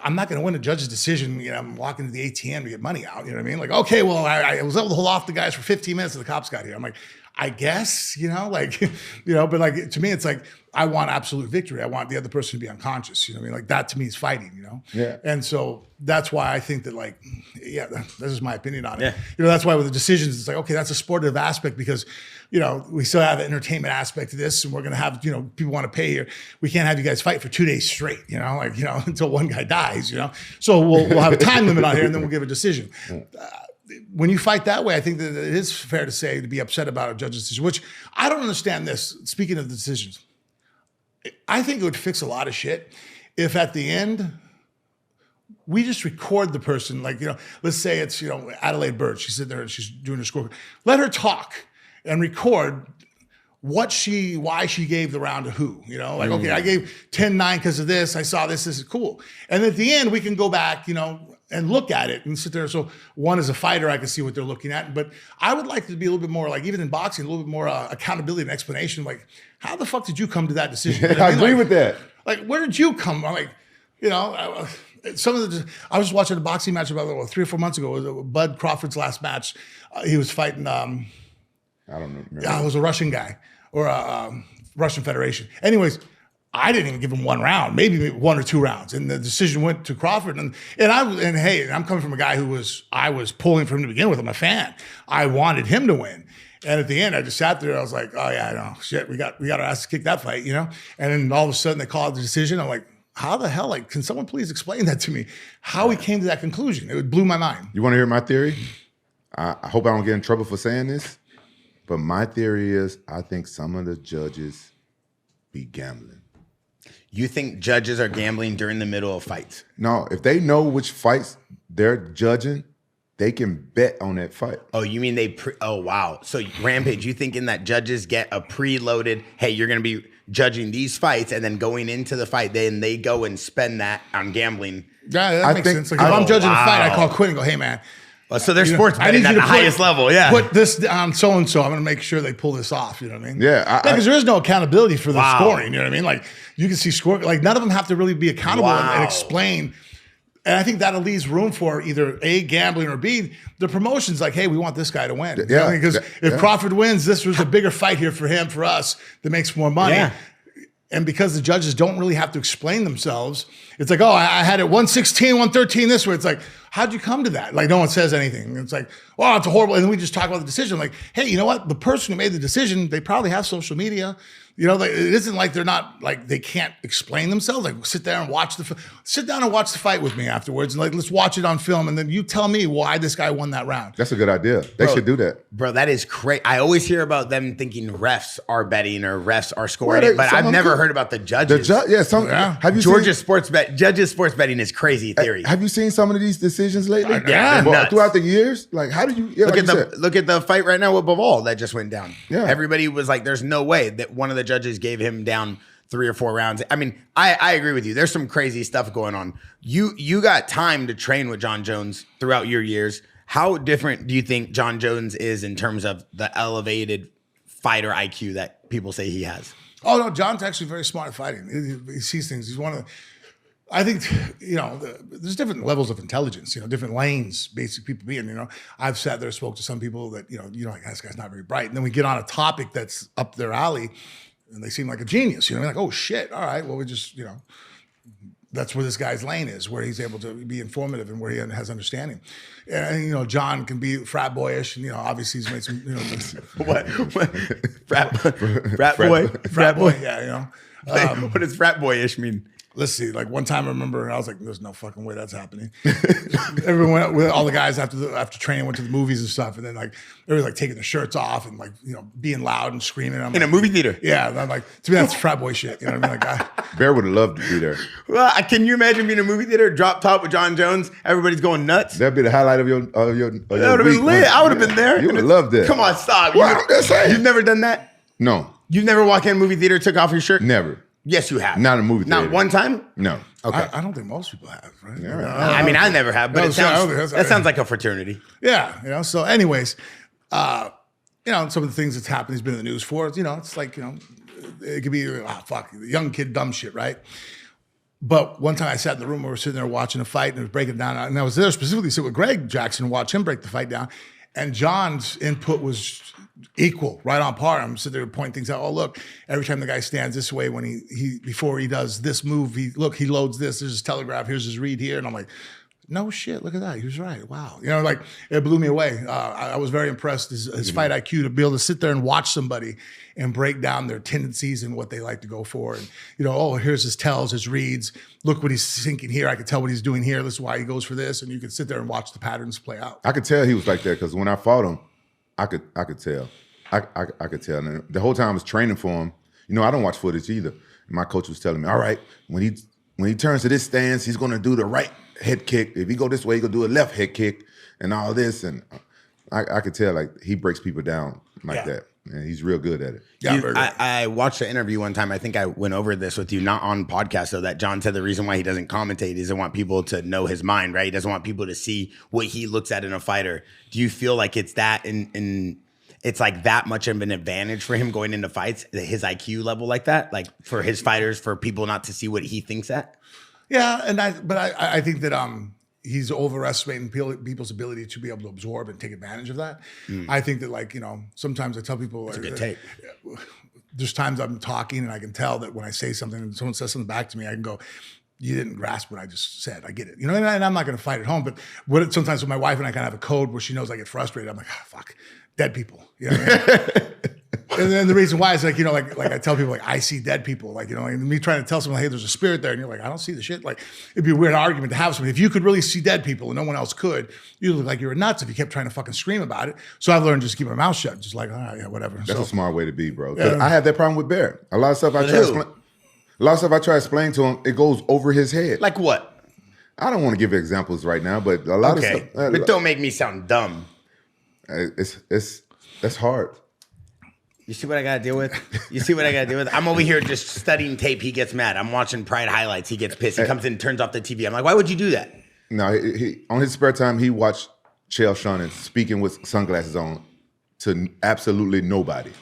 I'm not going to win a judge's decision. I'm walking to the ATM to get money out. You know what I mean? Like, okay, well, I was able to hold off the guys for 15 minutes and the cops got here. I'm like, I guess, like, but like to me, it's like I want absolute victory. I want the other person to be unconscious. You know what I mean? Like that to me is fighting, Yeah. And so that's why I think that, like, yeah, this is my opinion on it. Yeah. That's why with the decisions, it's like, okay, that's a sportive aspect because, we still have an entertainment aspect to this, and we're gonna have, people want to pay here. We can't have you guys fight for 2 days straight, until one guy dies, So we'll have a time limit on here, and then we'll give a decision. When you fight that way, I think that it is fair to say to be upset about a judge's decision, which I don't understand this. Speaking of the decisions, I think it would fix a lot of shit if at the end we just record the person. Like, let's say it's, Adelaide Bird. She's sitting there and she's doing her scorecard. Let her talk and record why she gave the round to who, okay, I gave 10-9 because of this. I saw this is cool. And at the end, we can go back, and look at it and sit there. So one as a fighter, I can see what they're looking at. But I would like to be a little bit more, like even in boxing, a little bit more accountability and explanation. Like, how the fuck did you come to that decision? I agree with that. Like, where did you come? I'm like, some of the. I was watching a boxing match about 3 or 4 months ago. It was Bud Crawford's last match. He was fighting. I don't remember. Yeah, it was a Russian guy or a Russian Federation. Anyways. I didn't even give him one round, maybe 1 or 2 rounds, and the decision went to Crawford. And I'm coming from a guy I was pulling for him to begin with. I'm a fan. I wanted him to win, and at the end, I just sat there. I was like, oh yeah, no shit, we got our ass to kick that fight, And then all of a sudden, they called the decision. I'm like, how the hell? Like, can someone please explain that to me? How he came to that conclusion? It blew my mind. You want to hear my theory? I hope I don't get in trouble for saying this, but my theory is I think some of the judges be gambling. You think judges are gambling during the middle of fights? No, if they know which fights they're judging, they can bet on that fight. Oh, you mean oh, wow. So Rampage, you thinking that judges get a preloaded, hey, you're going to be judging these fights, and then going into the fight, then they go and spend that on gambling? Yeah, that makes sense. Like if I'm judging a fight, I call Quinn and go, hey, man. So they're sports betting at the highest level, yeah. Put this on so-and-so. I'm going to make sure they pull this off, you know what I mean? Yeah. Because there is no accountability for the scoring, you know what I mean? Like, you can see score, like none of them have to really be accountable and explain. And I think that leaves room for either A, gambling, or B, the promotion's like, hey, we want this guy to win. Yeah. Because if Crawford wins, this was a bigger fight here for him, for us, that makes more money. Yeah. And because the judges don't really have to explain themselves, it's like, oh, I had it 116, 113 this way. It's like, how'd you come to that? Like, no one says anything. It's like, oh, it's a horrible. And then we just talk about the decision. Like, hey, you know what? The person who made the decision, they probably have social media. Like, it isn't like they're not, like, they can't explain themselves. Like, sit down and watch the fight with me afterwards. And like, let's watch it on film. And then you tell me why this guy won that round. That's a good idea. They should do that. Bro, that is crazy. I always hear about them thinking refs are betting or refs are scoring, but I've never heard about the judges. Have you Judges sports betting is crazy theory. Have you seen some of these decisions lately? Yeah, throughout the years. Like, how do you look at the fight right now with Bivol that just went down? Yeah, everybody was like, "There's no way that one of the judges gave him down 3 or 4 rounds." I mean, I agree with you. There's some crazy stuff going on. You got time to train with Jon Jones throughout your years. How different do you think Jon Jones is in terms of the elevated fighter IQ that people say he has? Oh no, John's actually very smart at fighting. He sees things. He's one of the. I think, there's different levels of intelligence, different lanes, basic people being, I've sat there, spoke to some people that, like, this guy's not very bright. And then we get on a topic that's up their alley and they seem like a genius, like, oh shit. All right. Well, we just, that's where this guy's lane is, where he's able to be informative and where he has understanding. And, John can be frat boyish and, obviously he's made some, what? Frat boy. Yeah. What does frat boyish mean? Let's see. Like one time I remember, I was like, "There's no fucking way that's happening." Everyone, all the guys after training went to the movies and stuff, and then like they were like taking their shirts off and like being loud and screaming. I'm in like, a movie theater. Yeah, and I'm like, to me that's frat boy shit. You know what I mean? Like, Bear would have loved to be there. Well, can you imagine being in a movie theater, drop top with Jon Jones, everybody's going nuts? That'd be the highlight of your That would have been lit. I would have been there. You would have loved it. Come on, stop. Well, You've never done that? No. You've never walked in a movie theater, took off your shirt? Never. Yes, you have. Not a movie theater. Not one time? No. Okay. I don't think most people have, right? Yeah. I mean, I never have, but that sounds like a fraternity. Yeah, so anyways, some of the things that's happened, he's been in the news for, it's like, it could be, young kid, dumb shit, right? But one time I sat in the room where we were sitting there watching a fight and it was breaking it down. And I was there specifically to sit with Greg Jackson and watch him break the fight down. And John's input was equal, right on par. I'm sitting there pointing things out. Oh, look, every time the guy stands this way when he before he does this move, he loads this. There's his telegraph. Here's his read here. And I'm like, no shit, look at that. He was right. Wow. You know, like it blew me away. I was very impressed his fight IQ to be able to sit there and watch somebody and break down their tendencies and what they like to go for. And, you know, oh, here's his tells, his reads. Look what he's thinking here. I can tell what he's doing here. This is why he goes for this. And you can sit there and watch the patterns play out. I could tell he was like that because when I fought him, I could tell. I could tell. And the whole time I was training for him, you know, I don't watch footage either. And my coach was telling me, all right, when he turns to this stance, he's going to do the right head kick. If he go this way, he gonna do a left head kick and all this. And I could tell like he breaks people down like that. And he's real good at it. Yeah, I watched an interview one time. I think I went over this with you, not on podcast, though, that Jon said the reason why he doesn't commentate is he doesn't want people to know his mind, right? He doesn't want people to see what he looks at in a fighter. Do you feel like it's that in it's like that much of an advantage for him going into fights, his IQ level like that, like for his fighters, for people not to see what he thinks at? Yeah, and I think that he's overestimating people's ability to be able to absorb and take advantage of that. I think that, like, you know, sometimes I tell people, That's a good take. There's times I'm talking and I can tell that when I say something and someone says something back to me, I can go, you didn't grasp what I just said. I get it. You know, and I'm not going to fight at home, but sometimes with my wife and I kind of have a code where she knows I get frustrated. I'm like, oh, fuck, dead people. You know what I mean? And then the reason why is like, you know, like I tell people, like, I see dead people. Like, you know, like me trying to tell someone, hey, there's a spirit there. And you're like, I don't see the shit. Like, it'd be a weird argument to have somebody. If you could really see dead people and no one else could, you look like you were nuts if you kept trying to fucking scream about it. So I've learned just to keep my mouth shut. Just like, all right, yeah, whatever. That's a smart way to be, bro. I had that problem with Bear. A lot of stuff I try to explain to him, it goes over his head. Like what? I don't want to give examples right now, but a lot of stuff. But don't make me sound dumb. That's hard. You see what I gotta deal with? I'm over here just studying tape. He gets mad. I'm watching Pride highlights. He gets pissed. He comes in and turns off the TV. I'm like, why would you do that? No, he on his spare time, he watched Chael Sonnen speaking with sunglasses on to absolutely nobody.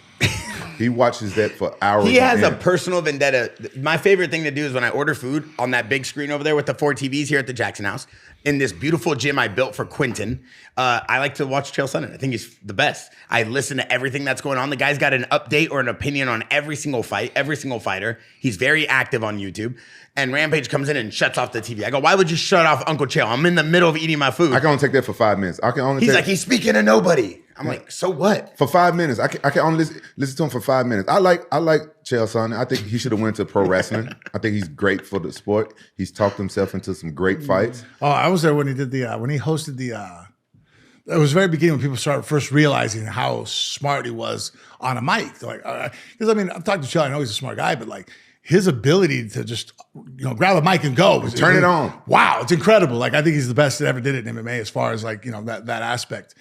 He watches that for hours. He has a personal vendetta. My favorite thing to do is when I order food on that big screen over there with the 4 TVs here at the Jackson House, in this beautiful gym I built for Quentin, I like to watch Chael Sonnen. I think he's the best. I listen to everything that's going on. The guy's got an update or an opinion on every single fight, every single fighter. He's very active on YouTube. And Rampage comes in and shuts off the TV. I go, why would you shut off Uncle Chael? I'm in the middle of eating my food. I can only take that for 5 minutes. He's like, he's speaking to nobody. I'm like, so what? For 5 minutes. I can only listen to him for 5 minutes. I like Chael Sonnen. I think he should have went to pro wrestling. I think he's great for the sport. He's talked himself into some great fights. Oh, I was there when he did when he hosted it was very beginning when people started first realizing how smart he was on a mic. Like, because I mean, I've talked to Chael. I know he's a smart guy, but like his ability to just, you know, grab a mic and go, turn it on. Wow, it's incredible. Like, I think he's the best that ever did it in MMA as far as, like, you know, that aspect.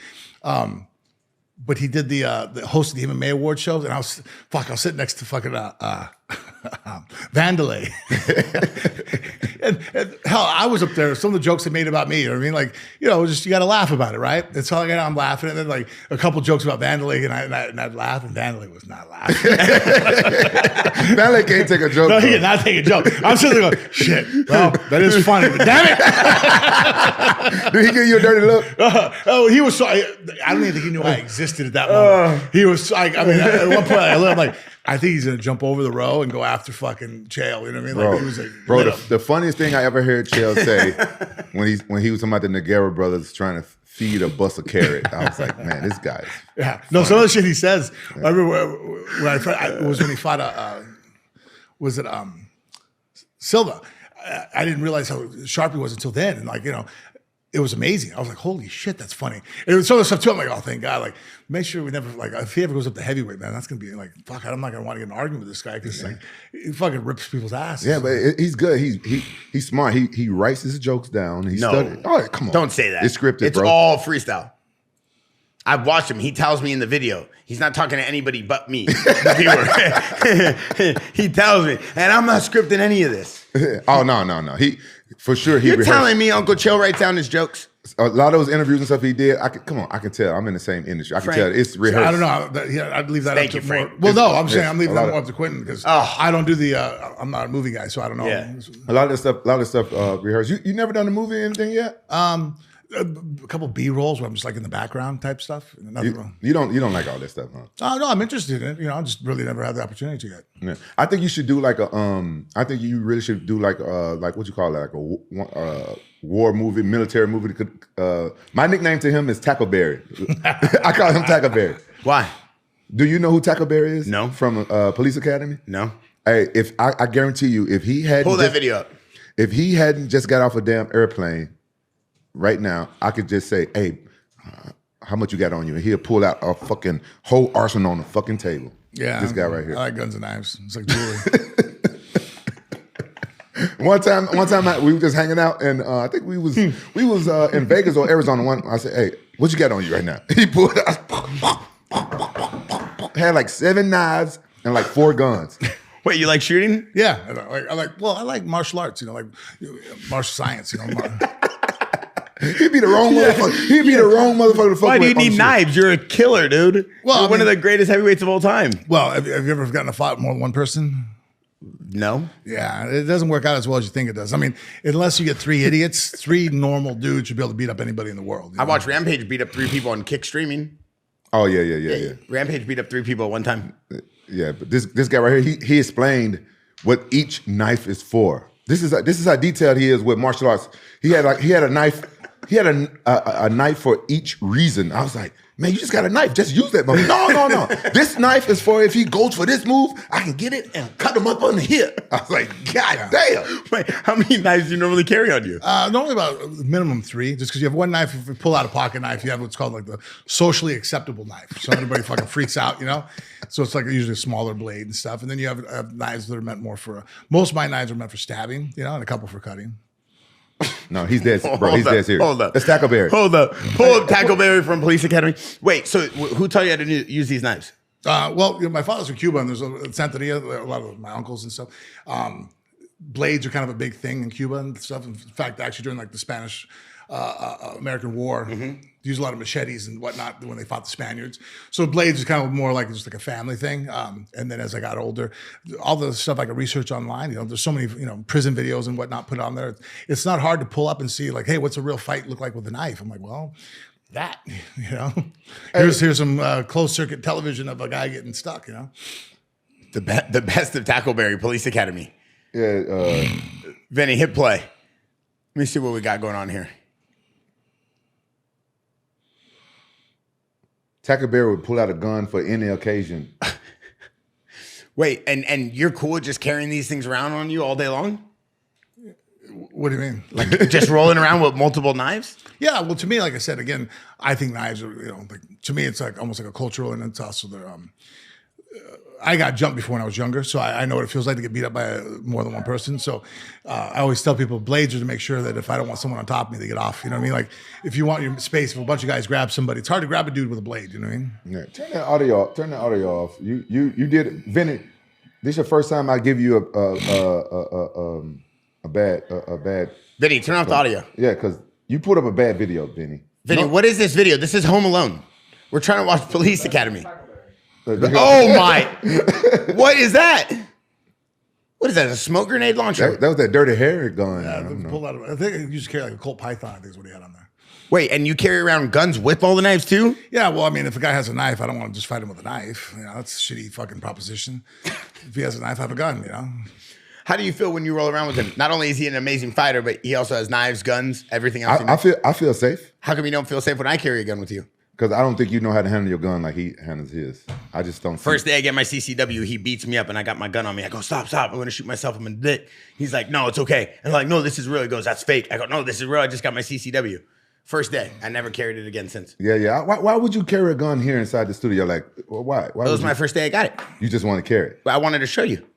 But he did the host of the MMA award shows, and I was sitting next to fucking Vandalay. and hell, I was up there. Some of the jokes they made about me, you know what I mean? Like, you know, just you got to laugh about it, right? That's all I got. I'm laughing, and then like a couple jokes about Vandalay, and I'd laugh, and Vandalay was not laughing. Vandalay can't take a joke. No, he did not take a joke. I'm sitting there going, shit. Well, that is funny, but damn it! Did he give you a dirty look? He was so. I don't even think he knew I existed at that moment. He was like, I mean, at one point, I'm like, I think he's gonna jump over the row and go after fucking Chael. You know what I mean? Like, he was like, the funniest thing I ever heard Chael say when he was talking about the Nogueira brothers trying to feed a bus of carrot, I was like, man, this guy. Yeah. No, some of the shit he says. I remember when it was when he fought Silva. I didn't realize how sharp he was until then, and like, you know, it was amazing. I was like, holy shit, that's funny. And it was some of the stuff too. I'm like, oh, thank God. Like, make sure we never, like, if he ever goes up to heavyweight, man, that's going to be like, fuck, I'm not going to want to get in an argument with this guy because like, he fucking rips people's asses. Yeah, but he's good. He's smart. He writes his jokes down. He studied. Oh, come on. Don't say that. It's scripted, it's bro. It's all freestyle. I've watched him. He tells me in the video. He's not talking to anybody but me, the viewer. He tells me. And I'm not scripting any of this. Oh, no. For sure, You're telling me Uncle Chael writes down his jokes? A lot of those interviews and stuff he did, I can tell. I'm in the same industry. I can tell it's rehearsed. I don't know. I'd leave that up to Frank. Well, no, I'm saying I'm leaving that up to Quentin because I don't do the. I'm not a movie guy, so I don't know. Yeah. A lot of the stuff rehearsed. You never done a movie or anything yet? A couple B rolls where I'm just like in the background type stuff. Nothing wrong. You don't like all that stuff, huh? Oh no, I'm interested in it. You know, I just really never had the opportunity yet. Yeah. I think you should do like a I think you really should do like what you call it, like a war movie, military movie. My nickname to him is Tackleberry. I call him Tackleberry. Why? Do you know who Tackleberry is? No. From Police Academy? No. Hey, if I guarantee you, if he had Pull that video up. If he hadn't just got off a damn airplane right now, I could just say, hey, how much you got on you? And he'll pull out a fucking whole arsenal on the fucking table. Yeah. This guy right here. I like guns and knives. It's like jewelry. One time we were just hanging out, and I think we was in Vegas or Arizona. I said, hey, what you got on you right now? He pulled out, had like 7 knives and like 4 guns. Wait, you like shooting? Yeah, I like martial arts. You know, like martial science. You know, He'd be the wrong motherfucker. He'd be the wrong motherfucker to fuck Why with. do you need knives? You're a killer, dude. Well, You're one of the greatest heavyweights of all time. Well, have you ever gotten a fight with more than one person? No. Yeah, it doesn't work out as well as you think it does. I mean, unless you get 3 idiots, 3 normal dudes should be able to beat up anybody in the world. I watched Rampage beat up 3 people on Kick streaming. Oh yeah. Rampage beat up 3 people at one time. Yeah, but this guy right here, he explained what each knife is for. This is how detailed he is with martial arts. He had a knife. He had a knife for each reason. I was like, man, you just got a knife. Just use that. No. This knife is for if he goes for this move, I can get it and cut him up on the hip. I was like, God damn. Wait, how many knives do you normally carry on you? Normally about minimum 3, just because you have one knife. If you pull out a pocket knife, you have what's called like the socially acceptable knife. So everybody fucking freaks out, you know? So it's like usually a smaller blade and stuff. And then you have knives that are meant more for, most of my knives are meant for stabbing, you know, and a couple for cutting. No, he's dead, bro. He's dead serious. Hold up. That's Tackleberry. Hold up. Pull up Tackleberry from Police Academy. Wait, so who taught you how to use these knives? Well, you know, my father's from Cuba, and there's a Santeria, a lot of my uncles and stuff. Blades are kind of a big thing in Cuba and stuff. In fact, actually during like the Spanish American War, they used a lot of machetes and whatnot when they fought the Spaniards. So blades is kind of more like just like a family thing. And then as I got older, all the stuff I could research online, you know, there's so many, you know, prison videos and whatnot put on there. It's not hard to pull up and see like, hey, what's a real fight look like with a knife? I'm like, well, that, you know, here's some closed circuit television of a guy getting stuck, you know. The best of Tackleberry, Police Academy. Yeah. Vinny, hit play. Let me see what we got going on here. Tackleberry would pull out a gun for any occasion. Wait, and you're cool with just carrying these things around on you all day long? What do you mean? Like just rolling around with multiple knives? Yeah, well, to me, like I said, again, I think knives are, you know, like to me, it's like almost like a cultural, and it's also they're. I got jumped before when I was younger, so I know what it feels like to get beat up by more than one person. So I always tell people blades are to make sure that if I don't want someone on top of me, they get off. You know what I mean? Like if you want your space, if a bunch of guys grab somebody, it's hard to grab a dude with a blade. You know what I mean? Yeah. Turn that audio off. You did, Vinny. This is your first time I give you a bad. Vinny, turn off the audio. Yeah, because you put up a bad video, Vinny. Vinny, what is this video? This is Home Alone. We're trying to watch Police Academy. Oh my! What is that? What is that? A smoke grenade launcher? That was that dirty hair gun. I think you just carry like a Colt Python. I think is what he had on there. Wait, and you carry around guns with all the knives too? Yeah, well, I mean, if a guy has a knife, I don't want to just fight him with a knife. You know, that's a shitty fucking proposition. If he has a knife, I have a gun. You know. How do you feel when you roll around with him? Not only is he an amazing fighter, but he also has knives, guns, everything else. I feel safe. How come you don't feel safe when I carry a gun with you? Because I don't think you know how to handle your gun like he handles his. I just don't. First day I get my CCW, he beats me up and I got my gun on me. I go, stop. I'm going to shoot myself in the dick. He's like, no, it's okay. And I'm like, no, this is real. He goes, that's fake. I go, no, this is real. I just got my CCW. First day. I never carried it again since. Yeah. Why would you carry a gun here inside the studio? Like, why? That was my first day I got it. You just want to carry it. But I wanted to show you.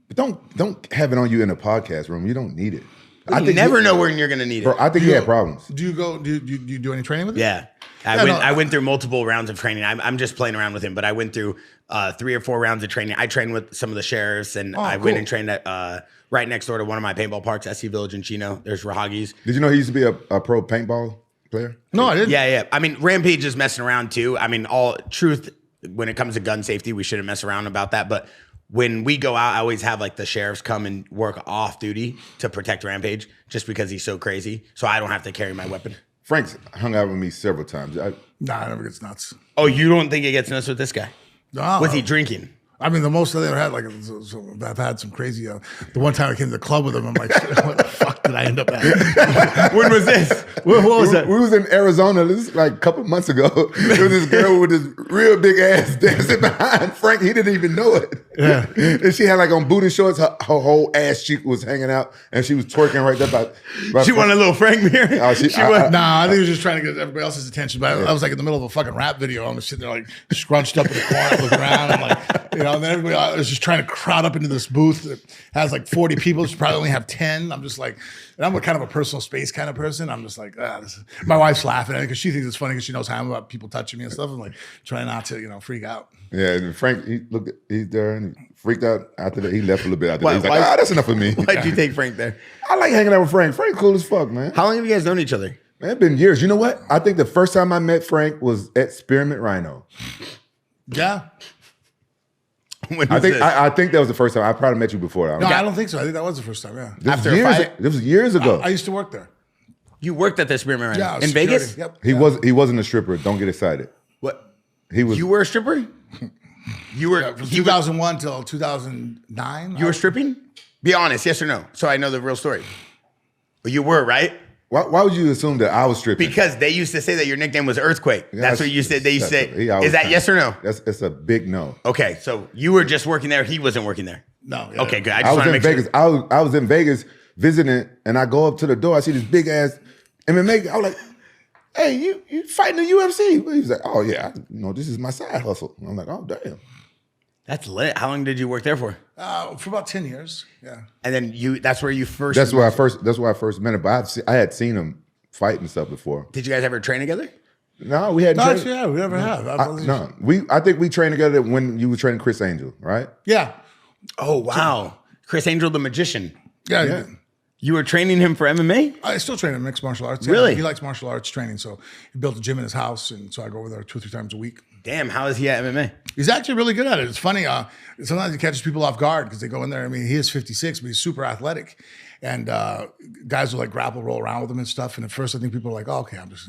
But don't have it on you in a podcast room. You don't need it. You never know when you're going to need it. Bro, I think you had problems. Do you do any training with it? Yeah. I went through multiple rounds of training. I'm just playing around with him, but I went through 3 or 4 rounds of training. I trained with some of the sheriffs, and I went and trained at right next door to one of my paintball parks, SC Village in Chino. There's Rahagi's. Did you know he used to be a pro paintball player? No, I didn't. Yeah. I mean, Rampage is messing around too. I mean, all truth, when it comes to gun safety, we shouldn't mess around about that. But when we go out, I always have like the sheriffs come and work off duty to protect Rampage just because he's so crazy. So I don't have to carry my weapon. Frank's hung out with me several times. Nah, it never gets nuts. Oh, you don't think it gets nuts with this guy? No. Was he drinking? I mean, the most I've ever had, like, I've had some crazy. The one time I came to the club with him, I'm like, what the fuck did I end up at? When was this? What was that? We was in Arizona. This is like a couple months ago. There was this girl with this real big ass dancing behind Frank. He didn't even know it. Yeah. And she had like on booty shorts. Her whole ass cheek was hanging out, and she was twerking right there. By She wanted a little Frank mirror. Oh, Nah, I think he was just trying to get everybody else's attention. But I was like in the middle of a fucking rap video. I'm just sitting there like scrunched up in the corner, looking around. I'm like, and then everybody was just trying to crowd up into this booth that has like 40 people. Should probably only have 10. I'm just like, and I'm a kind of a personal space kind of person. I'm just like, my wife's laughing at it because she thinks it's funny because she knows how I'm about people touching me and stuff. I'm like, trying not to, freak out. Yeah, and Frank, he's there and he freaked out after that. He left a little bit after that. He's like, that's enough for me. Why'd you take Frank there? I like hanging out with Frank. Frank cool as fuck, man. How long have you guys known each other? Man, it's been years. You know what? I think the first time I met Frank was at Spearmint Rhino. Yeah. I think that was the first time. I probably met you before. No, I don't think so. I think that was the first time, yeah. This was years ago. I used to work there. You worked at the Spearmint Rhino? Yeah. In security. Vegas? Yep. He wasn't a stripper. Don't get excited. What? He was. You were a stripper? You were From 2001 till 2009. You were stripping? Be honest, yes or no? So I know the real story. But you were, right? Why would you assume that I was stripping? Because they used to say that your nickname was Earthquake. That's what you said. They used to say. Is that yes or no? It's a big no. Okay, so you were just working there. He wasn't working there. No. Yeah. Okay, good. I I just was want to in make Vegas. sure. I was in Vegas visiting, and I go up to the door. I see this big ass MMA guy. I was like, "Hey, you fighting the UFC?" He was like, "Oh yeah, this is my side hustle." I'm like, "Oh damn." That's lit. How long did you work there for? For about 10 years. Yeah. And then that's where you first. That's where I first met him. But I had seen him fight and stuff before. Did you guys ever train together? No, we hadn't. Actually, yeah, we never have. I think we trained together when you were training Chris Angel, right? Yeah. Oh wow, Chris Angel, the magician. Yeah. You were training him for MMA? I still train in mixed martial arts. Really? He likes martial arts training, so he built a gym in his house, and so I go over there 2 or 3 times a week. Damn, how is he at MMA? He's actually really good at it. It's funny. Sometimes he catches people off guard because they go in there. I mean, he is 56, but he's super athletic. And guys will like grapple, roll around with him and stuff. And at first, I think people are like, oh, okay, I'm just,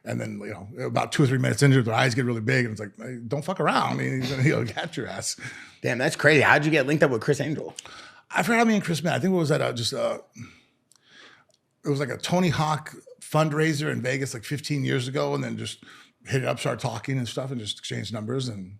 And then, about 2 or 3 minutes into it, their eyes get really big. And it's like, hey, don't fuck around. I mean, he'll catch your ass. Damn, that's crazy. How'd you get linked up with Chris Angel? I forgot how me and Chris met. I think it was at it was like a Tony Hawk fundraiser in Vegas like 15 years ago. And then just hit it up, start talking and stuff and just exchange numbers. And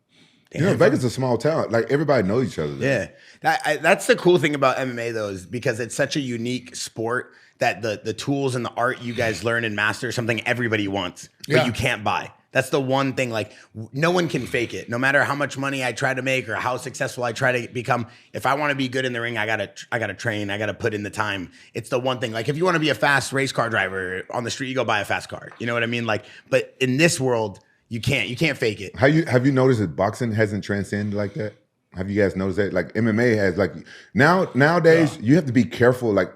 Vegas is a small town. Like everybody knows each other there. Yeah. That's the cool thing about MMA though, is because it's such a unique sport that the tools and the art you guys learn and master is something everybody wants, but you can't buy. That's the one thing, like no one can fake it. No matter how much money I try to make or how successful I try to become, if I want to be good in the ring, I gotta train, I gotta put in the time. It's the one thing. Like if you want to be a fast race car driver on the street, you go buy a fast car. You know what I mean? Like, but in this world, you can't fake it. Have you noticed that boxing hasn't transcended like that? Have you guys noticed that? Like MMA has, like nowadays you have to be careful. Like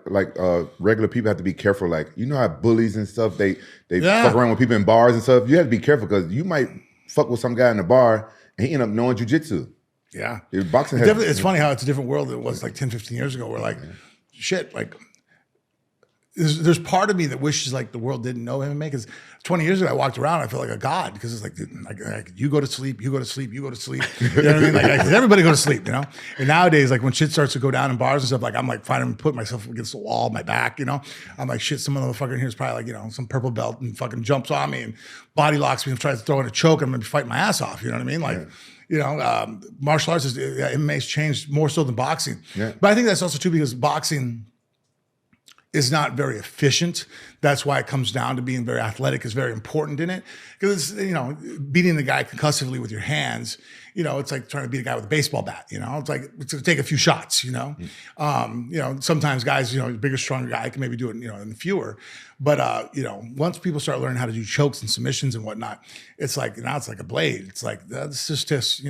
regular people have to be careful. Like how bullies and stuff they fuck around with people in bars and stuff. You have to be careful because you might fuck with some guy in the bar and he end up knowing jiu-jitsu. Yeah, boxing. It's funny how it's a different world than it was like 10, 15 years ago. Where like shit, like. There's part of me that wishes like the world didn't know MMA because 20 years ago I walked around I felt like a god because it's like you go to sleep, you go to sleep, you go to sleep. You know what I mean? Like everybody go to sleep, And nowadays like when shit starts to go down in bars and stuff, like I'm like finding put myself against the wall, my back, I'm like shit. Some motherfucker in here is probably like some purple belt and fucking jumps on me and body locks me and tries to throw in a choke. I'm gonna be fighting my ass off. You know what I mean? Like martial arts MMA's changed more so than boxing. Yeah. But I think that's also too because boxing is not very efficient. That's why it comes down to being very athletic is very important in it. Because beating the guy concussively with your hands, it's like trying to beat a guy with a baseball bat. It's like it's gonna take a few shots. Sometimes guys, bigger, stronger guy can maybe do it, in fewer. But once people start learning how to do chokes and submissions and whatnot, it's like now it's like a blade. It's like that's just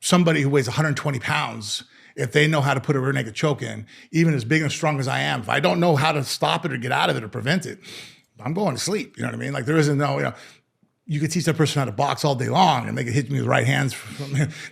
somebody who weighs 120 pounds. If they know how to put a rear naked choke in, even as big and strong as I am, if I don't know how to stop it or get out of it or prevent it, I'm going to sleep. You know what I mean? Like there isn't no, you could teach that person how to box all day long, and they could hit me with right hands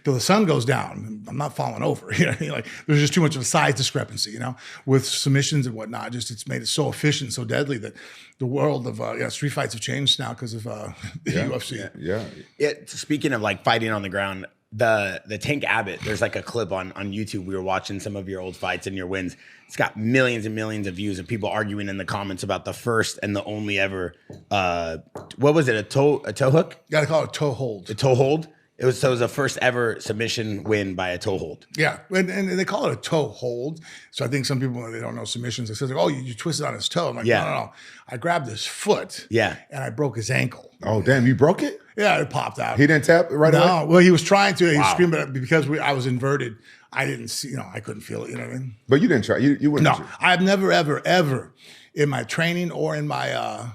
till the sun goes down. I'm not falling over. You know, like there's just too much of a size discrepancy, you know, with submissions and whatnot. Just it's made it so efficient, so deadly that the world of street fights have changed now because of the UFC. Yeah. Speaking of like fighting on the ground, the Tank Abbott, there's like a clip on YouTube. We were watching some of your old fights and your wins. It's got millions and millions of views of people arguing in the comments about the first and the only ever what was it, a toe hook? You gotta call it a toe hold. A toe hold? It was a first ever submission win by a toe hold. Yeah, and they call it a toe hold. So I think some people, they don't know submissions, they say, like, oh, you twisted on his toe. I'm like, no. I grabbed his foot and I broke his ankle. Oh, damn, you broke it? Yeah, it popped out. He didn't tap it right away? No, well, he was trying to. He was screaming, but because I was inverted, I didn't see, you know, I couldn't feel it, you know what I mean? But you didn't try, you wouldn't. No, I've never, ever in my training or in my,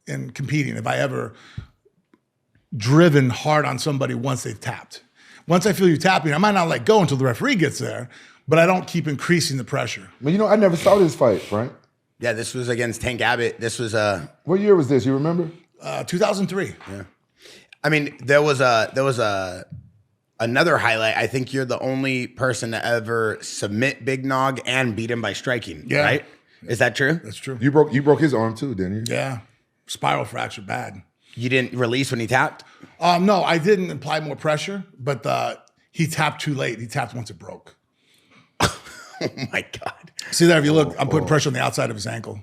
in competing, have I ever driven hard on somebody once they've tapped. Once I feel you tapping, I might not let go until the referee gets there, but I don't keep increasing the pressure. But you know, I never saw this fight, Frank. Yeah, this was against Tank Abbott. This was what year was this? You remember? 2003. Yeah. I mean, there was another highlight. I think you're the only person to ever submit Big Nog and beat him by striking. Yeah. Right? Is that true? That's true. You broke his arm too, didn't you? Yeah. Spiral fracture, bad. You didn't release when he tapped? No, I didn't apply more pressure, but he tapped too late. He tapped once it broke. Oh my God. See there, if you look, I'm putting pressure on the outside of his ankle.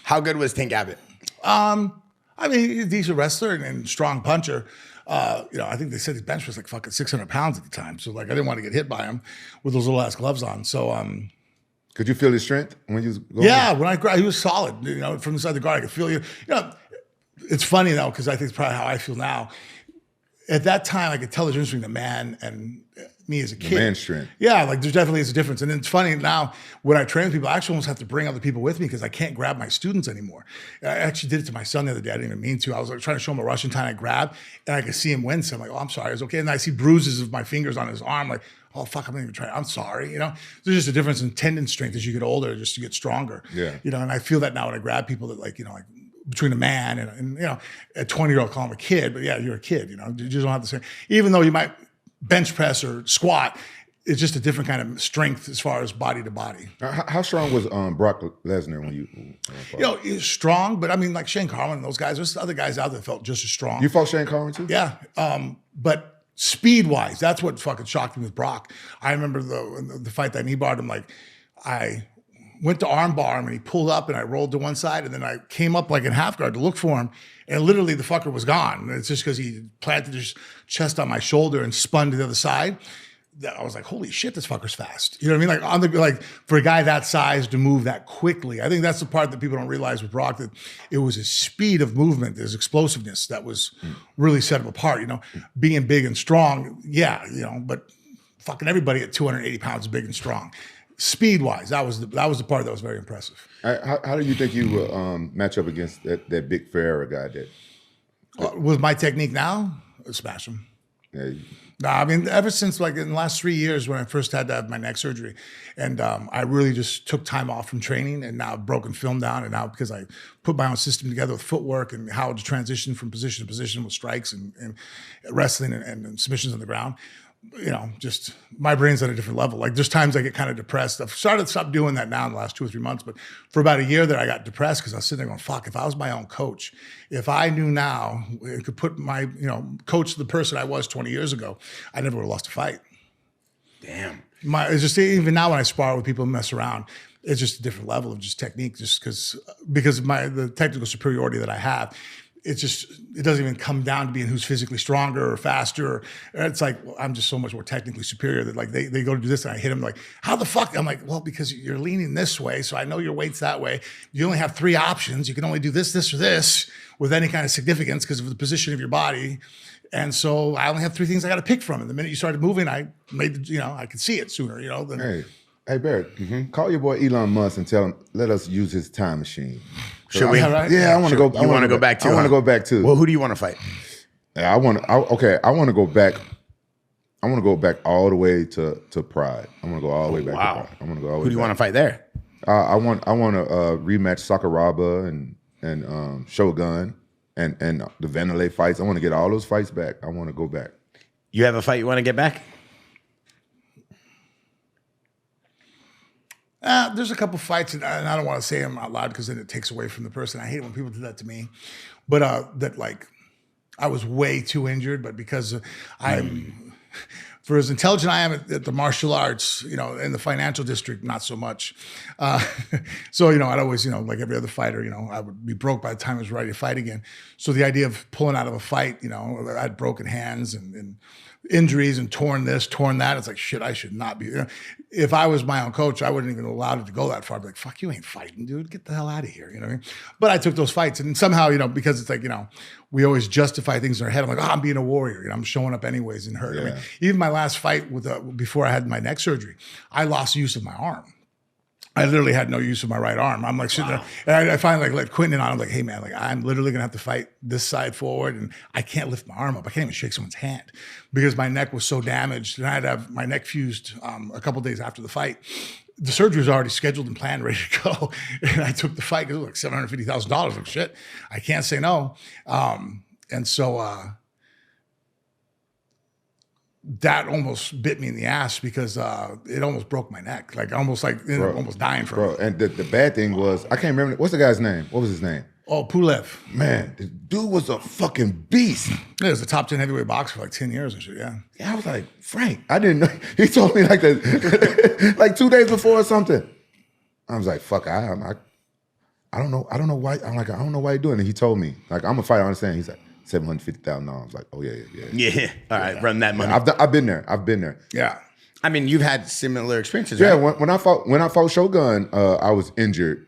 How good was Tank Abbott? I mean, he's a decent wrestler and strong puncher. You know, I think they said his bench was like fucking 600 pounds at the time. So like, I didn't want to get hit by him with those little ass gloves on. So, could you feel his strength when you was going? Yeah, when I grabbed, he was solid. You know, from inside the guard, I could feel you. You know, it's funny though, because I think it's probably how I feel now. At that time, I could tell the difference between the man and me as a kid. The man strength. Yeah, like there definitely is a difference. And it's funny now when I train people, I actually almost have to bring other people with me because I can't grab my students anymore. I actually did it to my son the other day. I didn't even mean to. I was like trying to show him a Russian time I grab, and I could see him wince. I'm like, oh, I'm sorry. It's okay. And I see bruises of my fingers on his arm. Like, oh, fuck, I'm not even trying. I'm sorry. You know, there's just a difference in tendon strength as you get older, just to get stronger. Yeah. You know, and I feel that now when I grab people that like, you know, like, between a man and you know, a 20-year-old call him a kid, but yeah, you're a kid, you know, you just don't have the same, even though you might bench press or squat, it's just a different kind of strength as far as body to body. How strong was Brock Lesnar when you fought? You know, he's strong, but I mean, like Shane Carwin and those guys, there's other guys out there that felt just as strong. You fought Shane Carwin too? Yeah, but speed-wise, that's what fucking shocked me with Brock. I remember the fight that knee barred him, like, I went to arm bar him and he pulled up and I rolled to one side and then I came up like in half guard to look for him and literally the fucker was gone. And it's just because he planted his chest on my shoulder and spun to the other side. I was like, holy shit, this fucker's fast. You know what I mean? Like for a guy that size to move that quickly, I think that's the part that people don't realize with Brock, that it was his speed of movement, his explosiveness that was really set him apart. You know, being big and strong, yeah, you know, but fucking everybody at 280 pounds is big and strong. Speed-wise, that was the part that was very impressive. How do you think you will match up against that big Ferreira guy? With my technique now, I'd smash him. Yeah. No, I mean, ever since like in the last 3 years when I first had to have my neck surgery, and I really just took time off from training, and now I've broken film down, and now because I put my own system together with footwork and how to transition from position to position with strikes and wrestling and submissions on the ground, you know, just my brain's at a different level. Like there's times I get kind of depressed. I've started to stop doing that now in the last 2 or 3 months, but for about a year there, I got depressed because I was sitting there going, fuck, if I was my own coach, if I knew now, it could put my, you know, coach the person I was 20 years ago, I never would have lost a fight. Damn. It's just, even now when I spar with people and mess around, it's just a different level of just technique, just because of the technical superiority that I have. It doesn't even come down to being who's physically stronger or faster. It's like, well, I'm just so much more technically superior that like they go to do this and I hit them like, how the fuck? I'm like, well, because you're leaning this way. So I know your weight's that way. You only have 3 options. You can only do this, this, or this with any kind of significance because of the position of your body. And so I only have 3 things I got to pick from. And the minute you started moving, I made, you know, I could see it sooner, you know. Than, Hey, Bear, call your boy Elon Musk and tell him, let us use his time machine. Should we? Right? Yeah, I want to go. You want to go back too? I want to go back too. Well, who do you want to fight? Yeah, I want to go back. I want to go back all the way to Pride. I want to go all the way back to Pride. I want to go all the way. Who do you want to fight there? I want to rematch Sakuraba and Shogun. and the Vanderlei fights. I want to get all those fights back. I want to go back. You have a fight you want to get back? There's a couple fights, and I don't want to say them out loud because then it takes away from the person. I hate it when people do that to me. But that like I was way too injured, but because I'm for as intelligent I am at the martial arts, you know, in the financial district, not so much. So, you know, I'd always, you know, like every other fighter, you know, I would be broke by the time I was ready to fight again. So the idea of pulling out of a fight, you know, I had broken hands and injuries and torn this, torn that. It's like, shit, I should not be. You know, if I was my own coach, I wouldn't even allow it to go that far. I'd be like, fuck, you ain't fighting, dude. Get the hell out of here. You know what I mean? But I took those fights. And somehow, you know, because it's like, you know, we always justify things in our head. I'm like, oh, I'm being a warrior. You know, I'm showing up anyways and hurt. Yeah. I mean, even my last fight before I had my neck surgery, I lost use of my arm. I literally had no use of my right arm. I'm like sitting there, and I finally like let Quentin in on. I'm like, hey man, like I'm literally gonna have to fight this side forward, and I can't lift my arm up. I can't even shake someone's hand because my neck was so damaged, and I had to have my neck fused a couple days after the fight. The surgery was already scheduled and planned, ready to go, and I took the fight. It was like $750,000. Like shit, I can't say no. And so that almost bit me in the ass because it almost broke my neck. Like almost almost dying from it. And the bad thing was, I can't remember, what's the guy's name? What was his name? Oh, Pulev. Man, the dude was a fucking beast. Yeah, he was a top 10 heavyweight boxer for like 10 years and shit, yeah. Yeah, I was like, Frank, I didn't know. He told me like that, like 2 days before or something. I was like, fuck, I don't know. I don't know why. I'm like, I don't know why you're doing it. He told me, like, I'm a fighter, I understand. He's like, $750,000. I was like, oh yeah. Yeah. All right, run that money. I've been there. Yeah. I mean, you've had similar experiences, yeah, right? when I fought Shogun, I was injured,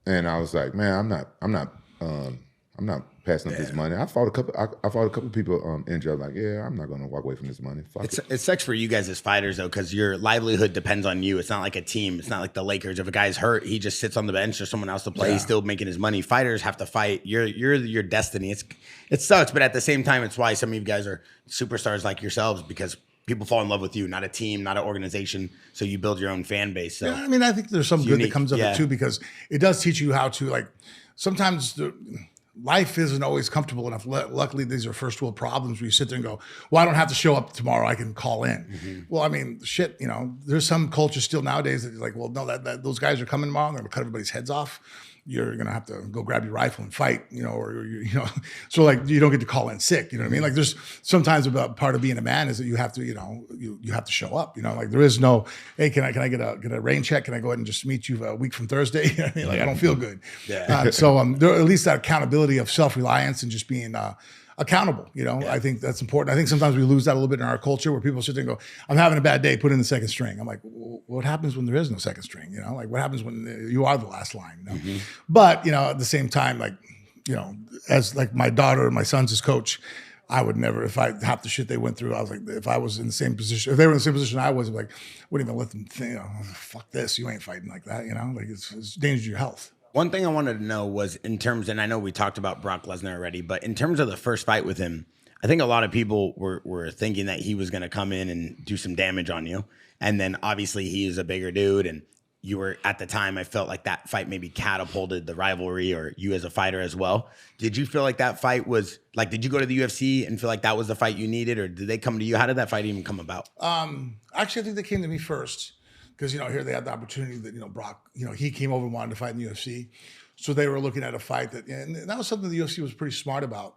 and I was like, man, I'm not passing up this money. I fought a couple people injured. I was like, yeah, I'm not gonna walk away from this money. Fuck it. It sucks for you guys as fighters though, because your livelihood depends on you. It's not like a team. It's not like the Lakers. If a guy's hurt, he just sits on the bench or someone else to play. Yeah. He's still making his money. Fighters have to fight. You're your destiny. It sucks, but at the same time, it's why some of you guys are superstars like yourselves, because people fall in love with you, not a team, not an organization. So you build your own fan base. So yeah, I mean, I think there's some good that comes of it too, because it does teach you how to, like, sometimes life isn't always comfortable enough. Luckily, these are first world problems where you sit there and go, well, I don't have to show up tomorrow. I can call in. Mm-hmm. Well, I mean, shit, you know, there's some culture still nowadays that like, well, no, that those guys are coming tomorrow. They're going to cut everybody's heads off. You're going to have to go grab your rifle and fight, you know, or, you know, so like you don't get to call in sick, you know what I mean? Like there's sometimes about part of being a man is that you have to, you know, you have to show up, you know, like there is no, hey, can I get a rain check? Can I go ahead and just meet you a week from Thursday? You know what I mean? Like I don't feel good. Yeah. So there at least that accountability of self-reliance and just being accountable, you know. Yeah. I think that's important. I think sometimes we lose that a little bit in our culture where people sit there and go, I'm having a bad day, put in the second string. I'm like, well, what happens when there is no second string? You know, like what happens when you are the last line? You know? Mm-hmm. But, you know, at the same time, like, you know, as like my daughter and my son's his coach, I would never, if I half the shit they went through, I was like, if I was in the same position, if they were in the same position I was, like, wouldn't even let them think, you know, fuck this, you ain't fighting like that, you know, like it's danger to your health. One thing I wanted to know was in terms, and I know we talked about Brock Lesnar already, but in terms of the first fight with him, I think a lot of people were thinking that he was going to come in and do some damage on you. And then obviously he is a bigger dude. And you were, at the time, I felt like that fight maybe catapulted the rivalry or you as a fighter as well. Did you feel like that fight was, like, did you go to the UFC and feel like that was the fight you needed? Or did they come to you? How did that fight even come about? Actually, I think they came to me first. Because, you know, here they had the opportunity that, you know, Brock, you know, he came over and wanted to fight in the UFC. So they were looking at a fight that, and that was something the UFC was pretty smart about.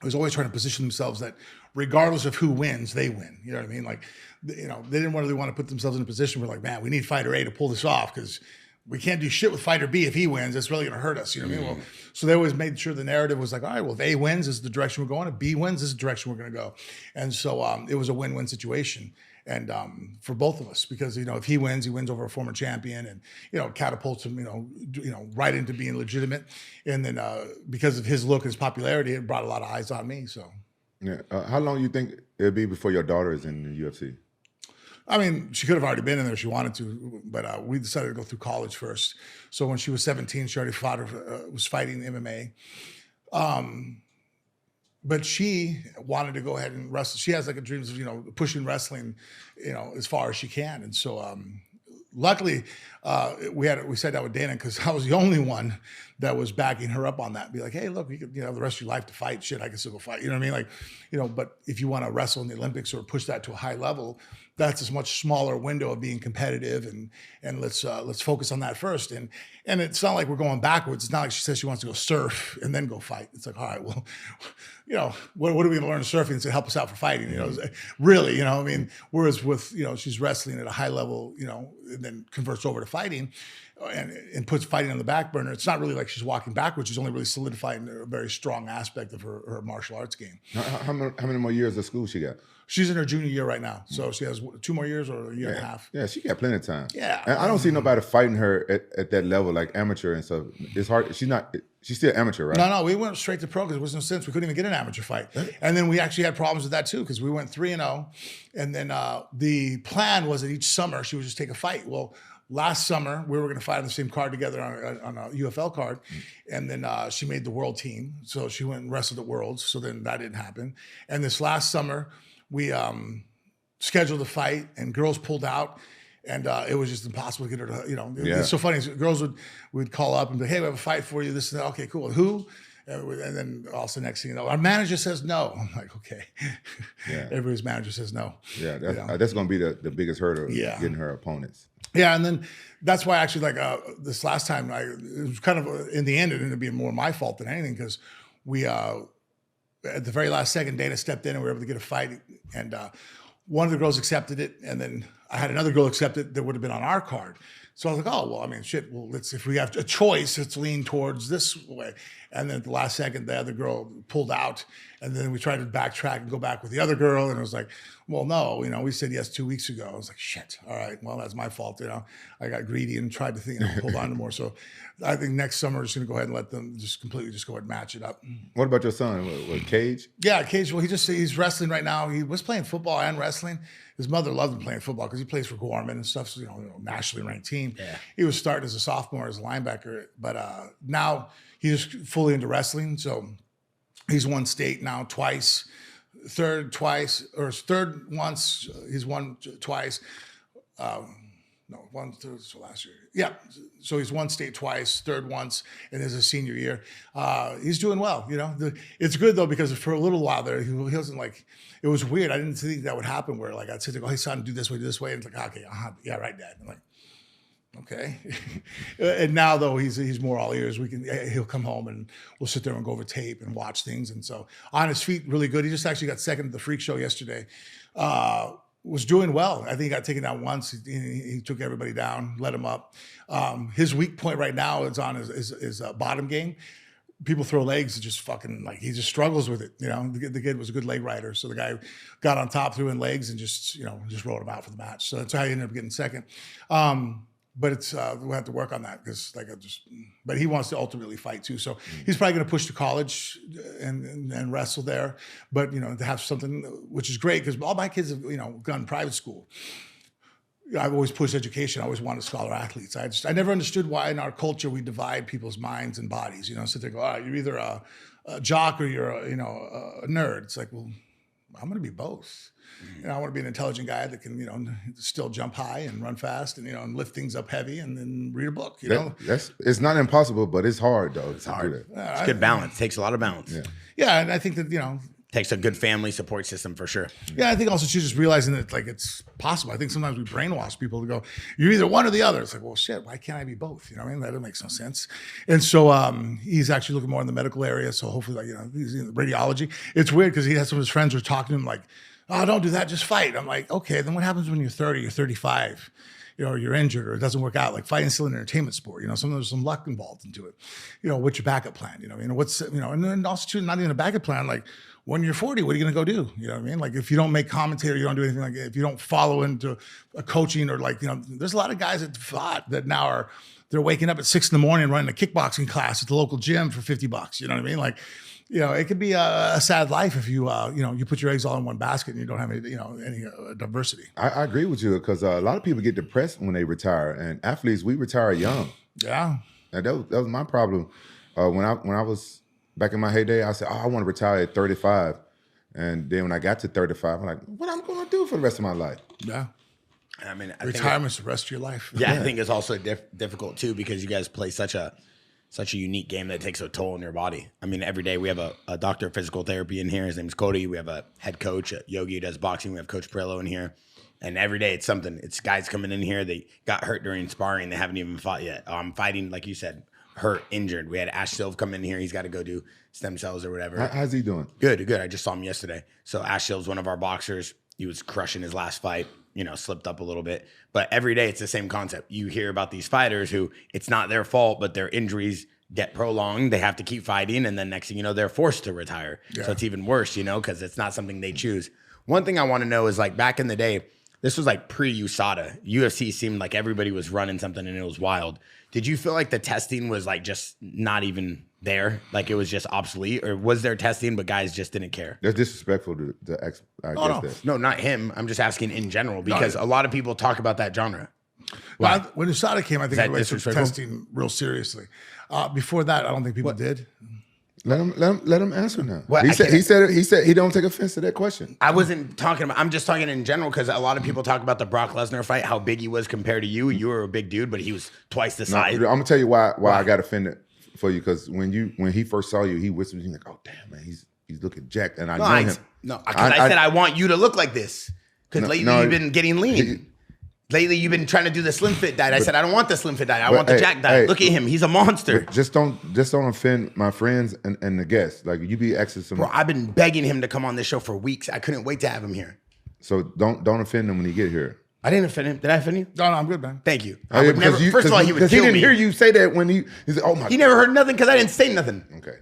It was always trying to position themselves that regardless of who wins, they win. You know what I mean? Like, you know, they didn't really want to put themselves in a position where like, man, we need fighter A to pull this off because we can't do shit with fighter B if he wins. That's really going to hurt us. You know what I mean? Well, so they always made sure the narrative was like, all right, well, if A wins, this is the direction we're going. If B wins, this is the direction we're going to go. And so it was a win-win situation. And for both of us, because, you know, if he wins over a former champion and, you know, catapults him, you know, right into being legitimate. And then because of his look, his popularity, it brought a lot of eyes on me. So, yeah. How long do you think it'll be before your daughter is in the UFC? I mean, she could have already been in there if she wanted to, but we decided to go through college first. So when she was 17, she already was fighting MMA. But she wanted to go ahead and wrestle. She has like a dream of, you know, pushing wrestling, you know, as far as she can. And so luckily, we sat down with Dana because I was the only one that was backing her up on that. Be like, hey, look, you could, you know, the rest of your life to fight. Shit, I can still go fight. You know what I mean? Like, you know, but if you want to wrestle in the Olympics or push that to a high level, that's a much smaller window of being competitive, and let's focus on that first. And it's not like we're going backwards. It's not like she says she wants to go surf and then go fight. It's like, all right, well, you know, what are we going to learn surfing to help us out for fighting? You know, really, you know, I mean, whereas with, you know, she's wrestling at a high level, you know, and then converts over to fighting and puts fighting on the back burner. It's not really like she's walking backwards. She's only really solidifying a very strong aspect of her martial arts game. How many more years of school she got? She's in her junior year right now. So she has 2 more years or a year and a half. Yeah, she got plenty of time. Yeah. And I don't see nobody fighting her at that level, like amateur and stuff. It's hard. She's still amateur, right? No, we went straight to pro because there was no sense. We couldn't even get an amateur fight. And then we actually had problems with that too because we went 3-0. And then the plan was that each summer she would just take a fight. Well, last summer we were going to fight on the same card together on a UFL card. And then she made the world team. So she went and wrestled at Worlds. So then that didn't happen. And this last summer we scheduled a fight and girls pulled out. And it was just impossible to get her to, you know, it's so funny. Girls would call up and be, hey, we have a fight for you. This and that. Okay, cool. Who? And then also next thing you know, our manager says no. I'm like, okay. Yeah. Everybody's manager says no. Yeah, that's going to be the biggest hurdle, getting her opponents. Yeah, and then that's why actually like this last time, it was kind of, in the end, it ended up being more my fault than anything because we, at the very last second, Dana stepped in and we were able to get a fight. And one of the girls accepted it, and then I had another girl accept it that would have been on our card. So I was like, oh, well, I mean, shit, well, if we have a choice, let's lean towards this way. And then at the last second, the other girl pulled out. And then we tried to backtrack and go back with the other girl. And it was like, well, no, you know, we said yes 2 weeks ago. I was like, shit, all right, well, that's my fault. You know, I got greedy and tried to think, hold on to more. So I think next summer, we're just going to go ahead and let them just completely just go ahead and match it up. What about your son? What Cage? Yeah, Cage. Well, he's wrestling right now. He was playing football and wrestling. His mother loved him playing football because he plays for Gorman and stuff. So, you know, nationally ranked team. Yeah. He was starting as a sophomore as a linebacker, but now he's fully into wrestling. So he's won state now twice, third once. He's won twice. So last year. Yeah. So he's won state twice, third once, and this is his senior year. He's doing well, you know. It's good though, because for a little while there, he wasn't like, it was weird. I didn't think that would happen where like I'd sit there, go, hey son, do this way. And it's like, okay, yeah, right, Dad. I'm like, okay. And now though he's more all ears. He'll come home and we'll sit there and go over tape and watch things. And so on his feet, really good. He just actually got second at the Freak Show yesterday. Was doing well. I think he got taken down once. He took everybody down, let him up. His weak point right now is on his bottom game. People throw legs and just fucking like he just struggles with it. You know, the kid was a good leg rider, so the guy got on top, threw in legs, and just rolled him out for the match. So that's how he ended up getting second. But it's we'll have to work on that because but he wants to ultimately fight too. So he's probably going to push to college and wrestle there. But you know, to have something which is great because all my kids have gone private school. I've always pushed education. I always wanted scholar athletes. I never understood why in our culture we divide people's minds and bodies. You know, so they go, you're either a jock or you're a nerd. It's like, well, I'm going to be both. And I want to be an intelligent guy that can, still jump high and run fast and lift things up heavy and then read a book. It's not impossible, but it's hard though. It's hard. It's good balance. It takes a lot of balance. Yeah, and I think that takes a good family support system for sure. Yeah, I think also she's just realizing that like it's possible. I think sometimes we brainwash people to go, you're either one or the other. It's like, well, shit, why can't I be both? You know what I mean? That makes no sense. And so he's actually looking more in the medical area. So hopefully, he's in radiology. It's weird because he has some of his friends who are talking to him like, oh, don't do that, just fight. I'm like, okay, then what happens when you're 30 or 35? You're injured or it doesn't work out. Like fighting's still an entertainment sport. There's some luck involved into it. What's your backup plan? And then also too, not even a backup plan. Like when you're 40, what are you going to go do? You know what I mean? Like if you don't make commentary, you don't do anything like that. If you don't follow into a coaching or there's a lot of guys that fought that now they're waking up at 6 a.m. running a kickboxing class at the local gym for $50. You know what I mean? Like, it could be a sad life if you put your eggs all in one basket and you don't have any diversity. I agree with you because a lot of people get depressed when they retire, and athletes, we retire young. Yeah, and that was my problem when I was back in my heyday. I said, I want to retire at 35, and then when I got to 35, I'm like, what am I going to do for the rest of my life? Yeah. I mean, retirement's the rest of your life. Yeah, I think it's also difficult too because you guys play such a unique game that takes a toll on your body. I mean, every day we have a doctor of physical therapy in here. His name's Cody. We have a head coach, Yogi, who does boxing. We have Coach Perillo in here. And every day it's something. It's guys coming in here. They got hurt during sparring. They haven't even fought yet. I'm fighting, like you said, hurt, injured. We had Ash Silv come in here. He's got to go do stem cells or whatever. How's he doing? Good. I just saw him yesterday. So Ash Silv's one of our boxers. He was crushing his last fight, slipped up a little bit. But every day it's the same concept. You hear about these fighters who it's not their fault, but their injuries get prolonged. They have to keep fighting. And then next thing you know, they're forced to retire. Yeah. So it's even worse, because it's not something they choose. One thing I want to know is like back in the day, this was like pre-USADA. UFC seemed like everybody was running something and it was wild. Did you feel like the testing was like just not even there? Like it was just obsolete? Or was there testing but guys just didn't care? That's disrespectful to that. No, not him. I'm just asking in general because a lot of people talk about that genre. Well, when USADA came, I think everybody took testing real seriously. Before that, I don't think people did. Let him answer now. Well, he said he don't take offense to that question. I wasn't talking about. I'm just talking in general because a lot of people talk about the Brock Lesnar fight, how big he was compared to you. You were a big dude, but he was twice the size. I'm gonna tell you why I got offended for you because when he first saw you, he whispered, "He's like, oh damn man, he's looking jacked," and I know him. No, because I said I want you to look like this because lately you've been getting lean. Lately, you've been trying to do the slim fit diet. I said, I don't want the slim fit diet. I want the jack diet. Hey, look at him. He's a monster. Just don't offend my friends and the guests. Like you be asking some. Bro, I've been begging him to come on this show for weeks. I couldn't wait to have him here. So don't offend him when he get here. I didn't offend him. Did I offend you? No, I'm good, man. Thank you. I would never. First of all, he would kill me. He didn't hear you say that when he said, "Oh my." He never heard nothing because I didn't say nothing. Okay.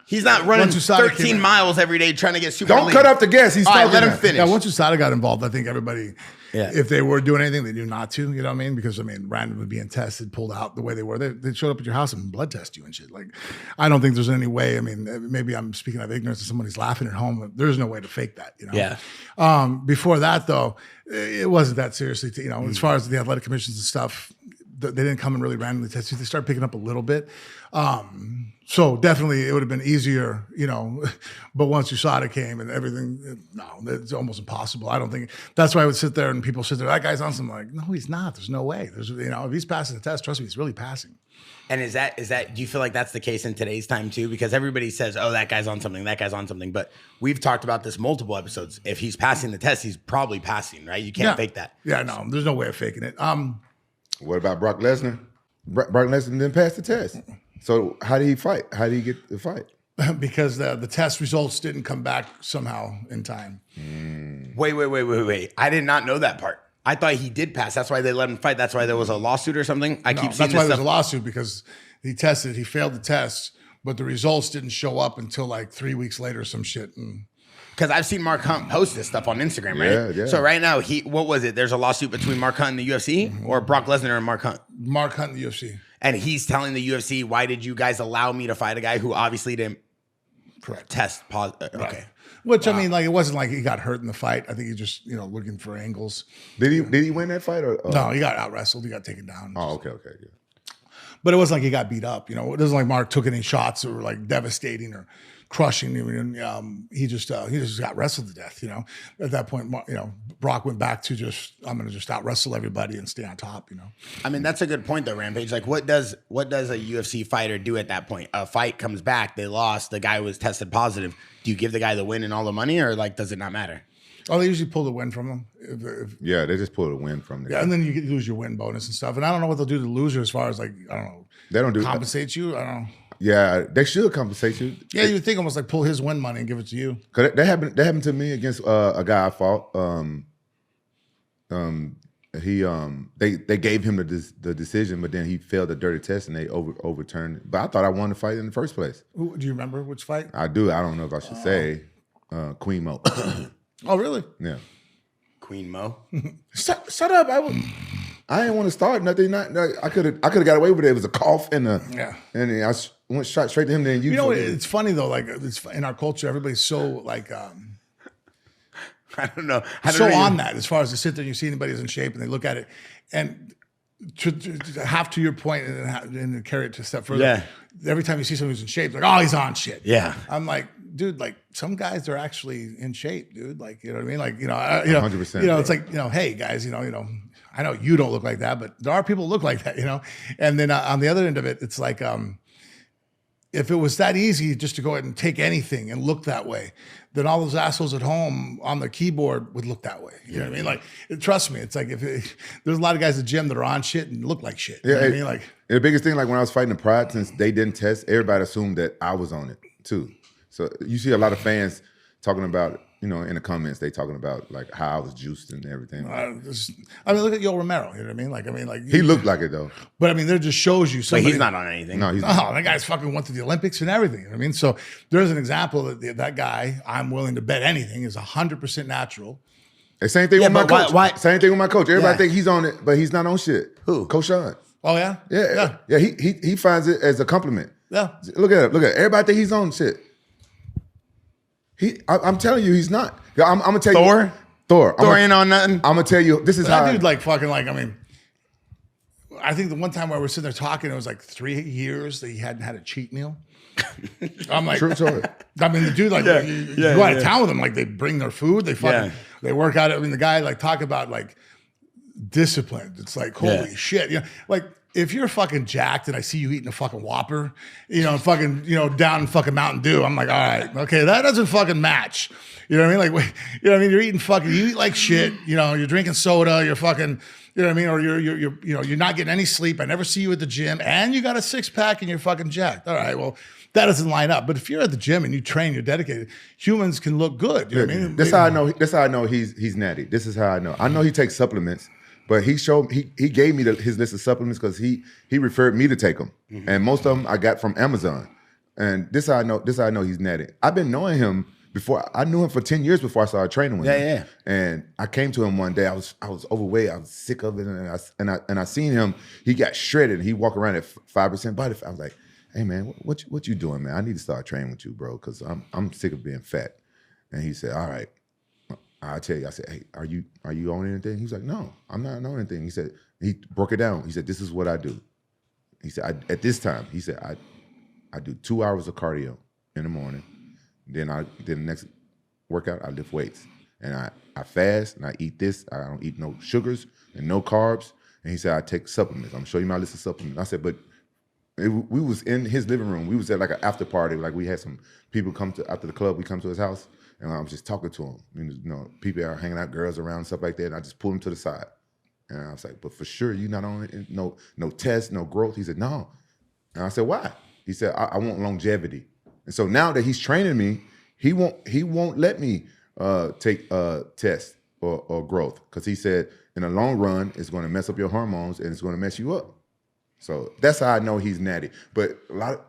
He's not running 13 miles every day trying to get super. Don't cut off the guest. He's talking. Let him finish. Yeah, once USADA got involved, I think everybody, if they were doing anything, they knew not to. You know what I mean? Because randomly being tested, pulled out the way they were. They showed up at your house and blood test you and shit. Like, I don't think there's any way. I mean, maybe I'm speaking of ignorance and somebody's laughing at home. There's no way to fake that. Yeah. Before that, though, it wasn't that seriously. As far as the athletic commissions and stuff, they didn't come and really randomly test you. They started picking up a little bit. So definitely it would have been easier, but once USADA came and everything, no, it's almost impossible. I don't think that's why I would sit there and people sit there, that guy's on something like, no, he's not. There's no way. If he's passing the test, trust me, he's really passing. And is that, do you feel like that's the case in today's time too? Because everybody says, oh, that guy's on something, but we've talked about this multiple episodes. If he's passing the test, he's probably passing, right? You can't fake that. Yeah, no, there's no way of faking it. What about Brock Lesnar? Brock Lesnar didn't pass the test. So how did he fight? How did he get the fight? Because the test results didn't come back somehow in time. Wait. I did not know that part. I thought he did pass. That's why they let him fight. That's why there was a lawsuit or something. That's why there's a lawsuit because he failed the test, but the results didn't show up until like 3 weeks later or some shit. Because I've seen Mark Hunt post this stuff on Instagram, right? Yeah. So right now, what was it? There's a lawsuit between Mark Hunt and the UFC or Brock Lesnar and Mark Hunt? Mark Hunt and the UFC. And he's telling the UFC, why did you guys allow me to fight a guy who obviously didn't test positive? Right. Okay. Which, I mean, like, it wasn't like he got hurt in the fight. I think he just, looking for angles. Did he win that fight? Or No, he got out-wrestled. He got taken down. Oh, okay, yeah. But it wasn't like he got beat up. It wasn't like Mark took any shots that were like devastating or crushing. He just got wrestled to death. At that point, Brock went back to I'm going to just out wrestle everybody and stay on top. I mean, that's a good point though, Rampage. Like, what does a UFC fighter do at that point? A fight comes back, they lost, the guy was tested positive. Do you give the guy the win and all the money, or like, does it not matter? Oh, they usually pull the win from them. Yeah, they just pull the win from them. Yeah, and then you lose your win bonus and stuff. And I don't know what they'll do to the loser as far as like, I don't know. They don't compensate you. I don't know. Yeah, they should compensate you. Yeah, you would think almost like pull his win money and give it to you. Cause that happened to me against a guy I fought. They gave him the decision, but then he failed the dirty test and they overturned it. But I thought I won the fight in the first place. Do you remember which fight? I do. I don't know if I should say Queen Mo. Oh, really? Yeah. Queen Mo. Shut up! I didn't want to start nothing. I could have got away with it. It was a cough and I went shot straight to him. Then it's funny though. Like it's in our culture, everybody's so like. I don't know. On that, as far as to sit there and you see anybody's in shape and they look at it, and to have to your point and carry it to a step further. Yeah. Every time you see someone who's in shape, like, oh, he's on shit. Yeah. I'm like, dude, like some guys are actually in shape, dude. Like, you know what I mean? Like, 100%, it's like, hey guys, I know you don't look like that, but there are people who look like that, And then on the other end of it, it's like, if it was that easy just to go ahead and take anything and look that way, then all those assholes at home on the keyboard would look that way. You know what I mean? Like, trust me, it's like there's a lot of guys at the gym that are on shit and look like shit. You know what I mean? Like, the biggest thing, like when I was fighting the Pride, since they didn't test, everybody assumed that I was on it too. So you see a lot of fans talking about, in the comments, they talking about like how I was juiced and everything. Look at Yoel Romero. You know what I mean? He looked like it though. But I mean, there just shows you somebody. But he's not on anything. No, he's not. That guy's fucking went to the Olympics and everything. You know what I mean? So there's an example that guy, I'm willing to bet anything, is 100% natural. The same thing with my coach. Same thing with my coach. Everybody think he's on it, but he's not on shit. Who? Coach Sean. Oh yeah? Yeah. He finds it as a compliment. Yeah. Look at it. Everybody think he's on shit. I'm telling you, he's not. I'm gonna tell you. Thor ain't on nothing. I'm gonna tell you. This is how that dude I think the one time where we were sitting there talking, it was like 3 years that he hadn't had a cheat meal. I'm like, true story. I mean, the dude, like, you go out of town with them, like, they bring their food, they they work out. I mean, the guy, like, talk about, like, discipline. It's like, holy shit. Like, if you're fucking jacked and I see you eating a fucking Whopper, fucking, down in fucking Mountain Dew, I'm like, all right, okay, that doesn't fucking match. You know what I mean? Like, you're eating fucking, you eat like shit, you're drinking soda, you're fucking, you know what I mean? Or you're not getting any sleep. I never see you at the gym and you got a 6-pack and you're fucking jacked. All right, well, that doesn't line up. But if you're at the gym and you train, you're dedicated, humans can look good. You know what I mean? That's how I know he's natty. This is how I know. I know he takes supplements. But he gave me his list of supplements because he referred me to take them, and most of them I got from Amazon. And this how I know he's natty. I've been knowing him before. I knew him for 10 years before I started training with him. Yeah. And I came to him one day. I was overweight. I was sick of it, and I seen him. He got shredded. He walked around at 5% body fat. I was like, hey man, what you doing, man? I need to start training with you, bro, because I'm sick of being fat. And he said, all right. I tell you, I said, hey, are you on anything? He was like, no, I'm not on anything. He said, he broke it down. He said, this is what I do. He said, at this time, he said, I do 2 hours of cardio in the morning. Then the next workout, I lift weights. And I fast and I eat this. I don't eat no sugars and no carbs. And he said, I take supplements. I'm gonna show you my list of supplements. I said, but we was in his living room. We was at like an after party. Like we had some people come after the club. We come to his house. And I was just talking to him. People are hanging out, girls around and stuff like that. And I just pulled him to the side. And I was like, but for sure, you not on it? No test, no growth? He said, no. And I said, why? He said, I want longevity. And so now that he's training me, he won't let me take tests or growth. Because he said, in the long run, it's going to mess up your hormones and it's going to mess you up. So that's how I know he's natty. But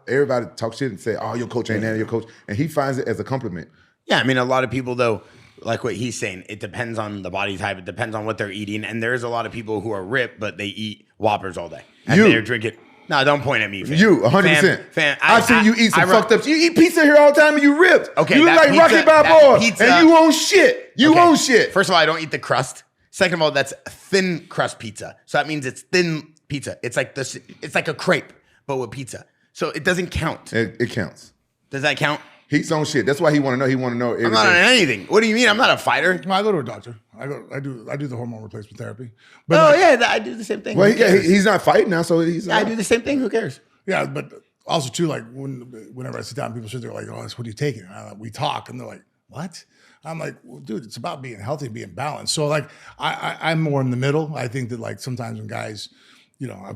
everybody talk shit and say, oh, your coach ain't natty, your coach. And he finds it as a compliment. Yeah, I mean, a lot of people, though, like what he's saying, it depends on the body type. It depends on what they're eating. And there's a lot of people who are ripped, but they eat Whoppers all day. And they're drinking. No, don't point at me, fam. You, 100%. Fam, I've seen you eat some fucked up. You eat pizza here all the time and you ripped. Okay, you look like Rocky Balboa and you own shit. You own shit. First of all, I don't eat the crust. Second of all, that's thin crust pizza. So that means it's thin pizza. It's like this. It's like a crepe, but with pizza. So it doesn't count. It counts. Does that count? He's on shit. That's why he want to know. He want to know everything. I'm not on anything. What do you mean? I'm not a fighter. No, I go to a doctor. I do the hormone replacement therapy. But I do the same thing. Well, he's not fighting now, so he's. I do the same thing. Who cares? Yeah, but also too, like whenever I sit down, people sit there like, "Oh, what are you taking?" And we talk, and they're like, "What?" I'm like, well, dude, it's about being healthy and being balanced. So like, I'm more in the middle. I think that like sometimes when guys,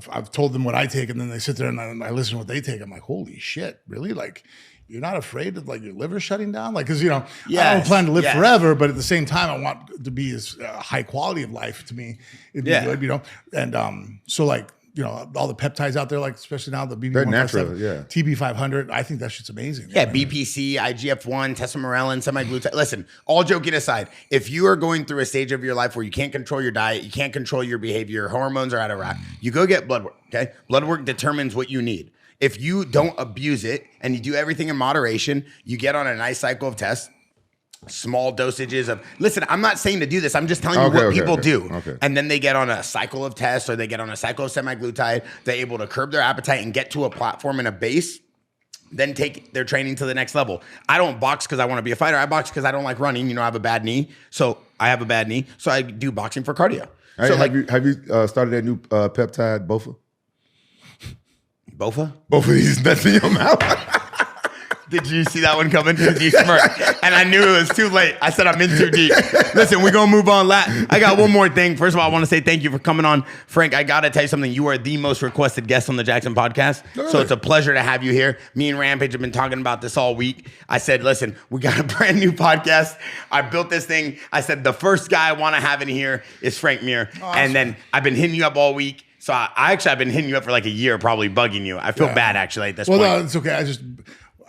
I've told them what I take, and then they sit there and I listen to what they take. I'm like, holy shit, really? Like, you're not afraid of like your liver shutting down? Like, because I don't plan to live forever, but at the same time, I want to be as high quality of life to me. It'd be good, And so like, all the peptides out there, like especially now the BB157, TB500, I think that shit's amazing. Yeah, BPC, IGF-1, testosterone, semaglutide. Listen, all joking aside, if you are going through a stage of your life where you can't control your diet, you can't control your behavior, your hormones are out of whack, you go get blood work, okay? Blood work determines what you need. If you don't abuse it and you do everything in moderation, you get on a nice cycle of tests, small dosages of, listen, I'm not saying to do this. I'm just telling you what people do. Okay. And then they get on a cycle of tests or they get on a cycle of semaglutide. They're able to curb their appetite and get to a platform and a base then take their training to the next level. I don't box because I want to be a fighter. I box because I don't like running. You know, I have a bad knee. So I do boxing for cardio. Hey, So have you started that new peptide, Bofa? Bofa? Both of these nuts in your mouth. Did you see that one coming? Did you smirk? And I knew it was too late. I said I'm in too deep. Listen, we're going to move on. I got one more thing. First of all, I want to say thank you for coming on. Frank, I got to tell you something. You are the most requested guest on the Jackson podcast. Really? So it's a pleasure to have you here. Me and Rampage have been talking about this all week. I said, listen, we got a brand new podcast. I built this thing. I said, the first guy I want to have in here is Frank Mir. Awesome. And then I've been hitting you up all week. So I've been hitting you up for like a year, probably bugging you. I feel bad actually at this point. Well, no, it's okay.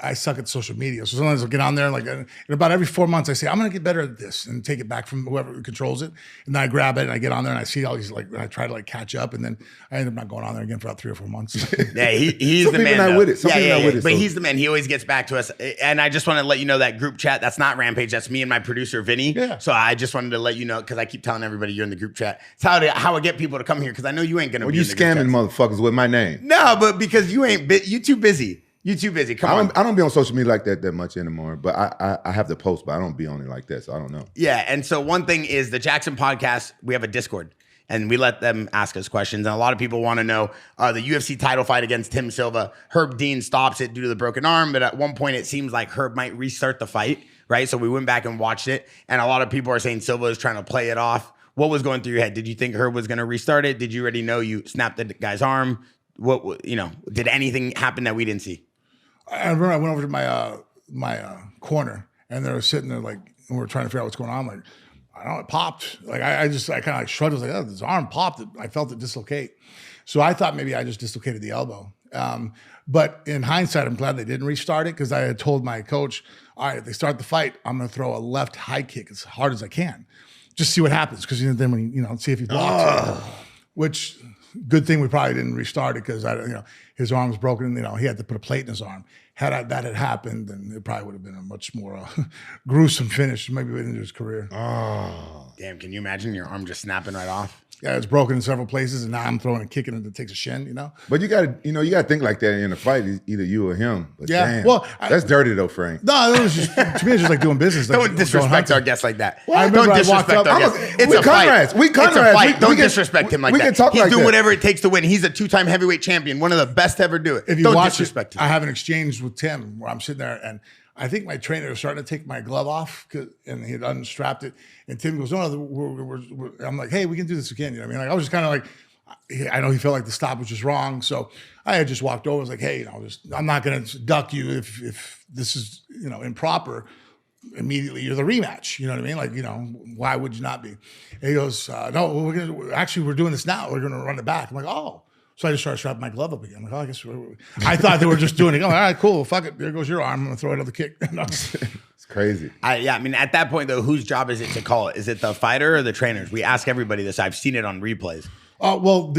I suck at social media. So sometimes I'll get on there and about every 4 months I say, I'm going to get better at this and take it back from whoever controls it. And then I grab it and I get on there and I see all these, I try to catch up, and then I end up not going on there again for about 3 or 4 months. Yeah, he's Some the man. Not with it. Some people not with it. But he's the man. He always gets back to us. And I just want to let you know that group chat, that's not Rampage. That's me and my producer, Vinny. Yeah. So I just wanted to let you know, because I keep telling everybody you're in the group chat. It's how I get people to come here, because I know you ain't going to be you in the group scamming motherfuckers with my name. No, but because you too busy. You too busy. Come on. I don't be on social media like that much anymore, but I have to post, but I don't be on it like that, so I don't know. Yeah, and so one thing is the Jackson podcast, we have a Discord, and we let them ask us questions. And a lot of people want to know the UFC title fight against Tim Silva. Herb Dean stops it due to the broken arm, but at one point it seems like Herb might restart the fight, right? So we went back and watched it, and a lot of people are saying Silva is trying to play it off. What was going through your head? Did you think Herb was going to restart it? Did you already know you snapped the guy's arm? Did anything happen that we didn't see? I remember I went over to my corner, and they were sitting there and we were trying to figure out what's going on. I don't know, it popped. I kind of shrugged. I was like, oh, his arm popped. I felt it dislocate. So I thought maybe I just dislocated the elbow. But in hindsight, I'm glad they didn't restart it, because I had told my coach, all right, if they start the fight, I'm going to throw a left high kick as hard as I can. Just see what happens, because then when see if he blocks it. Which, good thing we probably didn't restart it, because his arm was broken. He had to put a plate in his arm. Had that had happened, then it probably would have been a much more gruesome finish, maybe into his career. Oh, damn! Can you imagine your arm just snapping right off? Yeah, it's broken in several places, and now I'm throwing a kick and it takes a shin. But you got to think like that in a fight. Either you or him. But yeah, damn, well, that's dirty though, Frank. No, it was just, to me, it's just like doing business. Don't disrespect our guests like that. Don't disrespect our guests. It's a fight. We comrades. It's a fight. Don't disrespect him like that. We can talk He's like doing that. whatever it takes to win. He's a 2-time heavyweight champion, one of the best to ever do it. If you Don't watch disrespect him. I have an exchange with Tim where I'm sitting there, and I think my trainer was starting to take my glove off, and he had unstrapped it. And Tim goes, "No, I'm like, hey, we can do this again." You know what I mean? I was just kind of I know he felt like the stop was just wrong, so I had just walked over. I was like, "Hey, I'm not going to duck you if this is improper. Immediately, you're the rematch. You know what I mean? Why would you not be?" And he goes, "No, we're doing this now. We're going to run it back." I'm like, "Oh." So I just started strapping my glove up again. I'm like, I guess I thought they were just doing it. I'm like, all right, cool. Fuck it. There goes your arm. I'm going to throw another kick. It's crazy. At that point, though, whose job is it to call it? Is it the fighter or the trainers? We ask everybody this. I've seen it on replays. Well,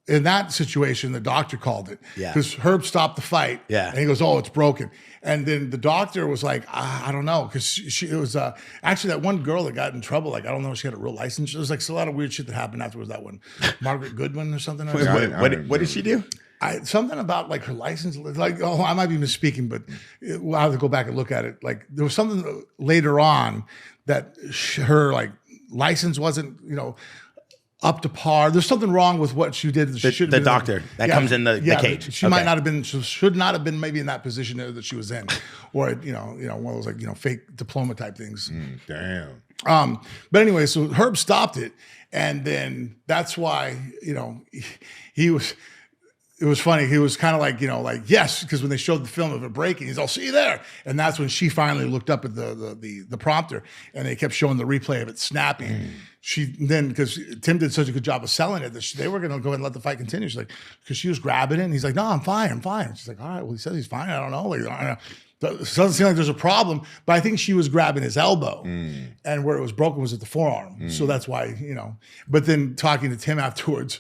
in that situation, the doctor called it. Yeah. Because Herb stopped the fight. Yeah. And he goes, "Oh, it's broken." And then the doctor was like, I don't know. Because it was actually that one girl that got in trouble. I don't know if she had a real license. There was a lot of weird shit that happened afterwards. That one, Margaret Goodwin or something. What did she do? Something about her license. I might be misspeaking, but we'll have to go back and look at it. There was something later on that her license wasn't, up to par. There's something wrong with what she did. The doctor that comes in the cage. She might not have been. She should not have been maybe in that position that she was in, or one of those fake diploma type things. Damn. But anyway, so Herb stopped it, and then that's why he was. It was funny. He was kind of yes, because when they showed the film of it breaking, he's all, "See you there," and that's when she finally looked up at the prompter, and they kept showing the replay of it snapping. She then, because Tim did such a good job of selling it, that they were going to go ahead and let the fight continue. She's like, because she was grabbing it, and he's like, "No, I'm fine. She's like, "All right, well, he says he's fine. I don't know. It doesn't seem like there's a problem." But I think she was grabbing his elbow, and where it was broken was at the forearm. So that's why, But then talking to Tim afterwards,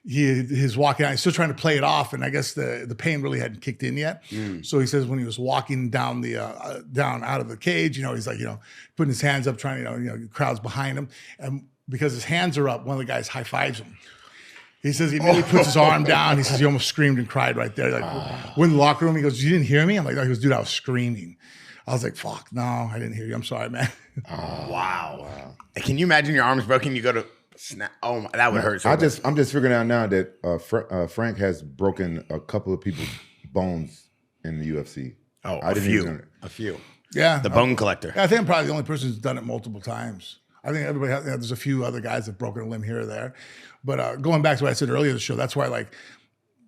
his walking out, he's still trying to play it off, and I guess the pain really hadn't kicked in yet. So he says when he was walking down down out of the cage, he's putting his hands up, trying to, crowds behind him, and because his hands are up, one of the guys high fives him. He says he immediately puts his arm down. He says he almost screamed and cried right there. Like, we're in the locker room. He goes, "You didn't hear me?" I'm like, "No." He goes, "Dude, I was screaming." I was like, "Fuck, no, I didn't hear you. I'm sorry, man." Wow. Can you imagine your arm's broken? You go to snap. Oh, my, that would hurt. So I'm just figuring out now that Frank has broken a couple of people's bones in the UFC. Oh, I didn't even a few. Yeah, The bone collector. I think I'm probably the only person who's done it multiple times. I think everybody has, there's a few other guys that have broken a limb here or there. But going back to what I said earlier in the show, that's why like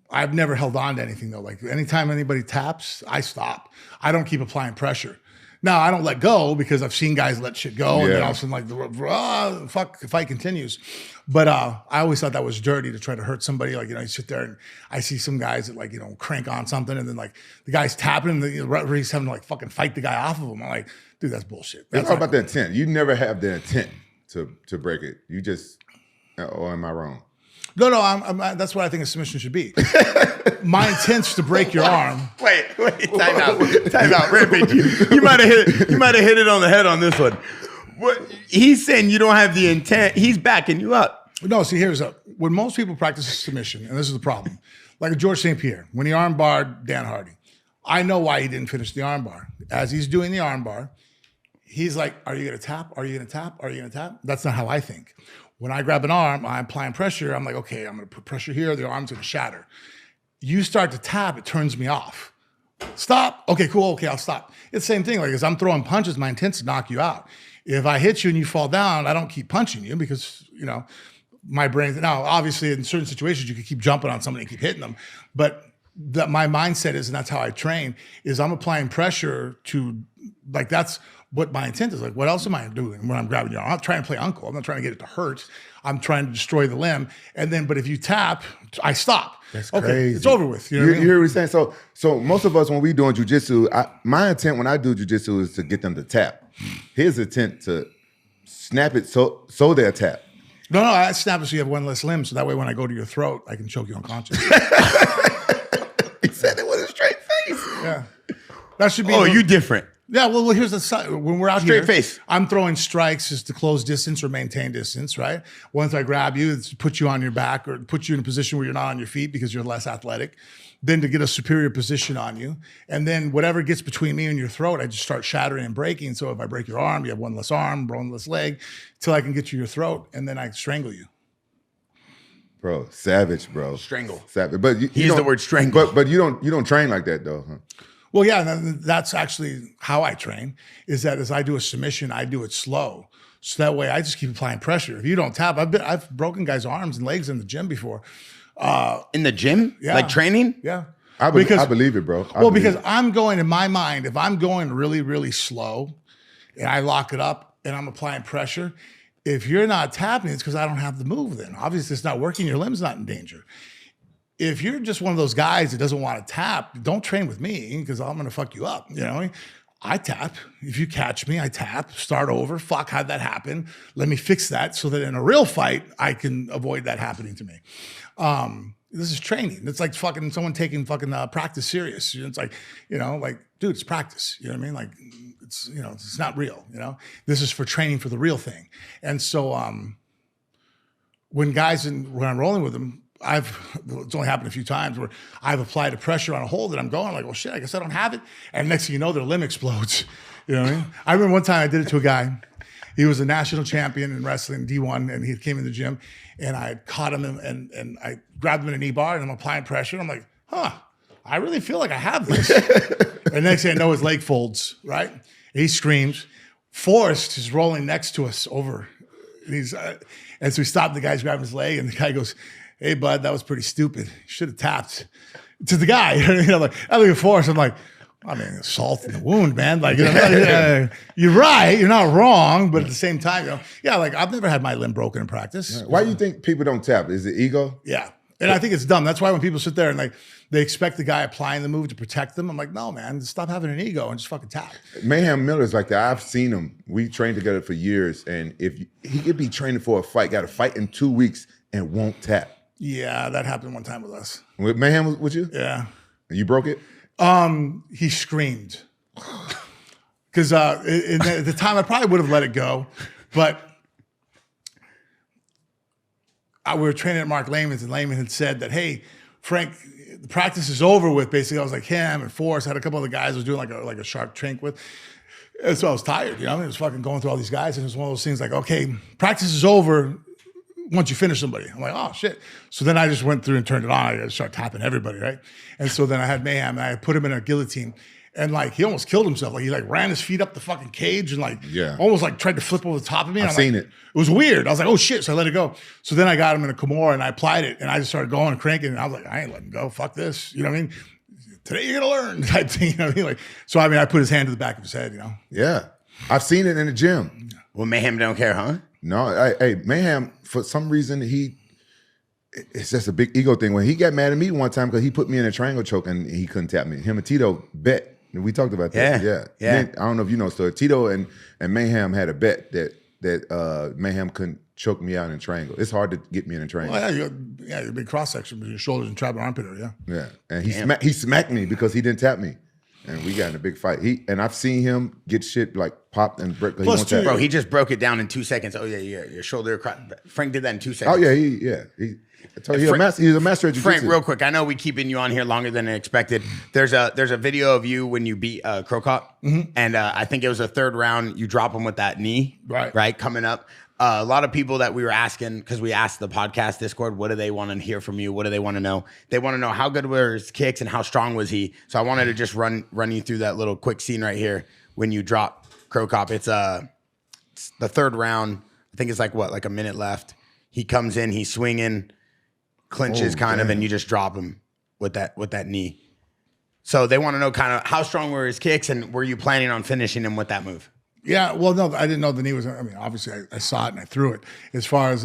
I've never held on to anything though. Like anytime anybody taps, I stop. I don't keep applying pressure. Now I don't let go because I've seen guys let shit go and then all of a sudden like the fight continues. But I always thought that was dirty to try to hurt somebody. Like, you sit there and I see some guys that like, crank on something and then like the guy's tapping and the referee's having to like fucking fight the guy off of him. I'm like, dude, that's bullshit. It's all about the intent. You never have the intent to break it. You just, or am I wrong? No, I'm that's what I think a submission should be. My intent's to break your arm. Wait, time out. Rampage, you might have hit it on the head on this one. What he's saying, you don't have the intent. He's backing you up. No, see, here's when most people practice submission, and this is the problem. Like George St. Pierre, when he armbarred Dan Hardy, I know why he didn't finish the armbar. As he's doing the armbar, he's like, "Are you gonna tap? Are you gonna tap? Are you gonna tap?" That's not how I think. When I grab an arm, I'm applying pressure. I'm like, okay, I'm gonna put pressure here. The arm's gonna shatter. You start to tap, it turns me off. Stop. Okay, cool. Okay, I'll stop. It's the same thing. Like as I'm throwing punches, my intent's to knock you out. If I hit you and you fall down, I don't keep punching you because my brain. Now, obviously, in certain situations, you can keep jumping on somebody and keep hitting them, but my mindset is, and that's how I train, is I'm applying pressure to, like, that's what my intent is. Like, what else am I doing when I'm grabbing your arm? I'm not trying to play uncle. I'm not trying to get it to hurt. I'm trying to destroy the limb. And then, but if you tap, I stop. That's okay, crazy. it's over with. You hear what he's saying? So most of us, when we doing jiu-jitsu, my intent when I do jiu-jitsu is to get them to tap. His intent to snap it so they'll tap. No, I snap it so you have one less limb. So that way when I go to your throat, I can choke you unconscious. He said it with a straight face. Yeah. That should be. Oh, you different. Yeah, well, here's the side. When we're out Straight here, face. I'm throwing strikes just to close distance or maintain distance, right? Once I grab you, it's to put you on your back or put you in a position where you're not on your feet because you're less athletic. Then to get a superior position on you. And then whatever gets between me and your throat, I just start shattering and breaking. So if I break your arm, you have one less arm, one less leg, till I can get to your throat, and then I strangle you. Bro, savage, bro. Strangle. Savage. But Use the word strangle. But you don't train like that though, huh? Well, yeah, and that's actually how I train, is that as I do a submission, I do it slow. So that way I just keep applying pressure. If you don't tap, I've broken guys' arms and legs in the gym before. In the gym? Yeah. Like training? Yeah. I believe it, bro. Because I'm going, in my mind, if I'm going really, really slow and I lock it up and I'm applying pressure, if you're not tapping, it's because I don't have the move then. Obviously, it's not working. Your limb's not in danger. If you're just one of those guys that doesn't want to tap, don't train with me because I'm going to fuck you up. I tap. If you catch me, I tap, start over. Fuck, how'd that happen? Let me fix that so that in a real fight, I can avoid that happening to me. This is training. It's like fucking someone taking fucking practice serious. It's like, dude, it's practice. You know what I mean? Like, it's not real. This is for training for the real thing. And so when I'm rolling with them, it's only happened a few times where I've applied a pressure on a hold and I'm going like, well, shit, I guess I don't have it. And next thing you know, their limb explodes. You know what I mean? I remember one time I did it to a guy. He was a national champion in wrestling, D1, and he came in the gym and I caught him and I grabbed him in a knee bar and I'm applying pressure. And I'm like, I really feel like I have this. And next thing I know, his leg folds, right? And he screams. Forrest is rolling next to us over. And so we stopped, the guy's grabbing his leg and the guy goes, "Hey, bud, that was pretty stupid. You should have tapped." To the guy, like I look at Forrest, I'm like, I mean, salt in the wound, man. Like, you're right, you're not wrong, but at the same time, like I've never had my limb broken in practice. Why do you think people don't tap? Is it ego? Yeah, and I think it's dumb. That's why when people sit there and like they expect the guy applying the move to protect them, I'm like, no, man, stop having an ego and just fucking tap. Mayhem Miller's like that. I've seen him. We trained together for years, and he could be training for a fight, got a fight in 2 weeks, and won't tap. Yeah, that happened one time with us. With Mayhem with you? Yeah. And you broke it? He screamed. Because at the time, I probably would have let it go. But we were training at Mark Lehman's, and Lehman had said that, hey, Frank, the practice is over with. Basically, I was like him and Forrest, had a couple of the guys I was doing like a shark tank with. And so I was tired, I was fucking going through all these guys, and it was one of those things like, okay, practice is over once you finish somebody. I'm like, oh shit. So then I just went through and turned it on. I just started tapping everybody, right? And so then I had Mayhem, and I put him in a guillotine. And like he almost killed himself. Like he like ran his feet up the fucking cage and like almost like tried to flip over the top of me. I've seen it. It was weird. I was like, oh shit. So I let it go. So then I got him in a Kimura and I applied it and I just started going and cranking. And I was like, I ain't letting go. Fuck this. You know what I mean? Today you're gonna learn type thing. You know what I mean? Like, so I put his hand to the back of his head, Yeah. I've seen it in the gym. Well, Mayhem don't care, huh? No, hey, Mayhem, for some reason, it's just a big ego thing. When he got mad at me one time because he put me in a triangle choke and he couldn't tap me. Him and Tito bet. We talked about that. Yeah. Then, I don't know if you know the story. Tito and Mayhem had a bet that Mayhem couldn't choke me out in a triangle. It's hard to get me in a triangle. Well, you're a big cross section with your shoulders and trap and armpit area. Yeah. And he smacked me because he didn't tap me. And we got in a big fight. And I've seen him get shit like popped and break. Bro, he just broke it down in 2 seconds. Oh yeah, your shoulder. Frank did that in 2 seconds. Oh yeah, I told you, he's a master at jiu-jitsu. Frank, real quick, I know we keeping you on here longer than expected. There's a video of you when you beat Crow Cop, and I think it was the third round. You drop him with that knee, right coming up. A lot of people that we were asking, because we asked the podcast Discord, what do they want to hear from you? What do they want to know? They want to know how good were his kicks and how strong was he. So I wanted to just run you through that little quick scene right here when you drop Crow Cop. It's the third round. I think it's like a minute left. He comes in, he's swinging, clinches and you just drop him with that knee. So they want to know kind of how strong were his kicks and were you planning on finishing him with that move? Yeah, well, no, I didn't know the knee was. Obviously, I saw it and I threw it. As far as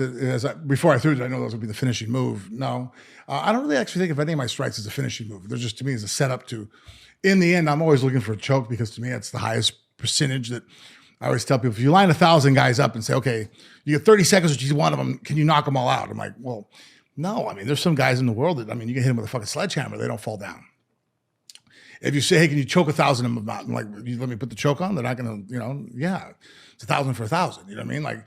before I threw it, I know those would be the finishing move. No, I don't really actually think of any of my strikes as a finishing move. They're just, to me, as a setup to. In the end, I'm always looking for a choke because to me, it's the highest percentage that I always tell people. If you line 1,000 guys up and say, okay, you get 30 seconds with each one of them, can you knock them all out? I'm like, well, no. There's some guys in the world that, you can hit them with a fucking sledgehammer, they don't fall down. If you say, hey, can you choke 1,000 of them out? I'm like, you let me put the choke on? They're not going to, yeah, it's 1,000 for 1,000. You know what I mean? Like,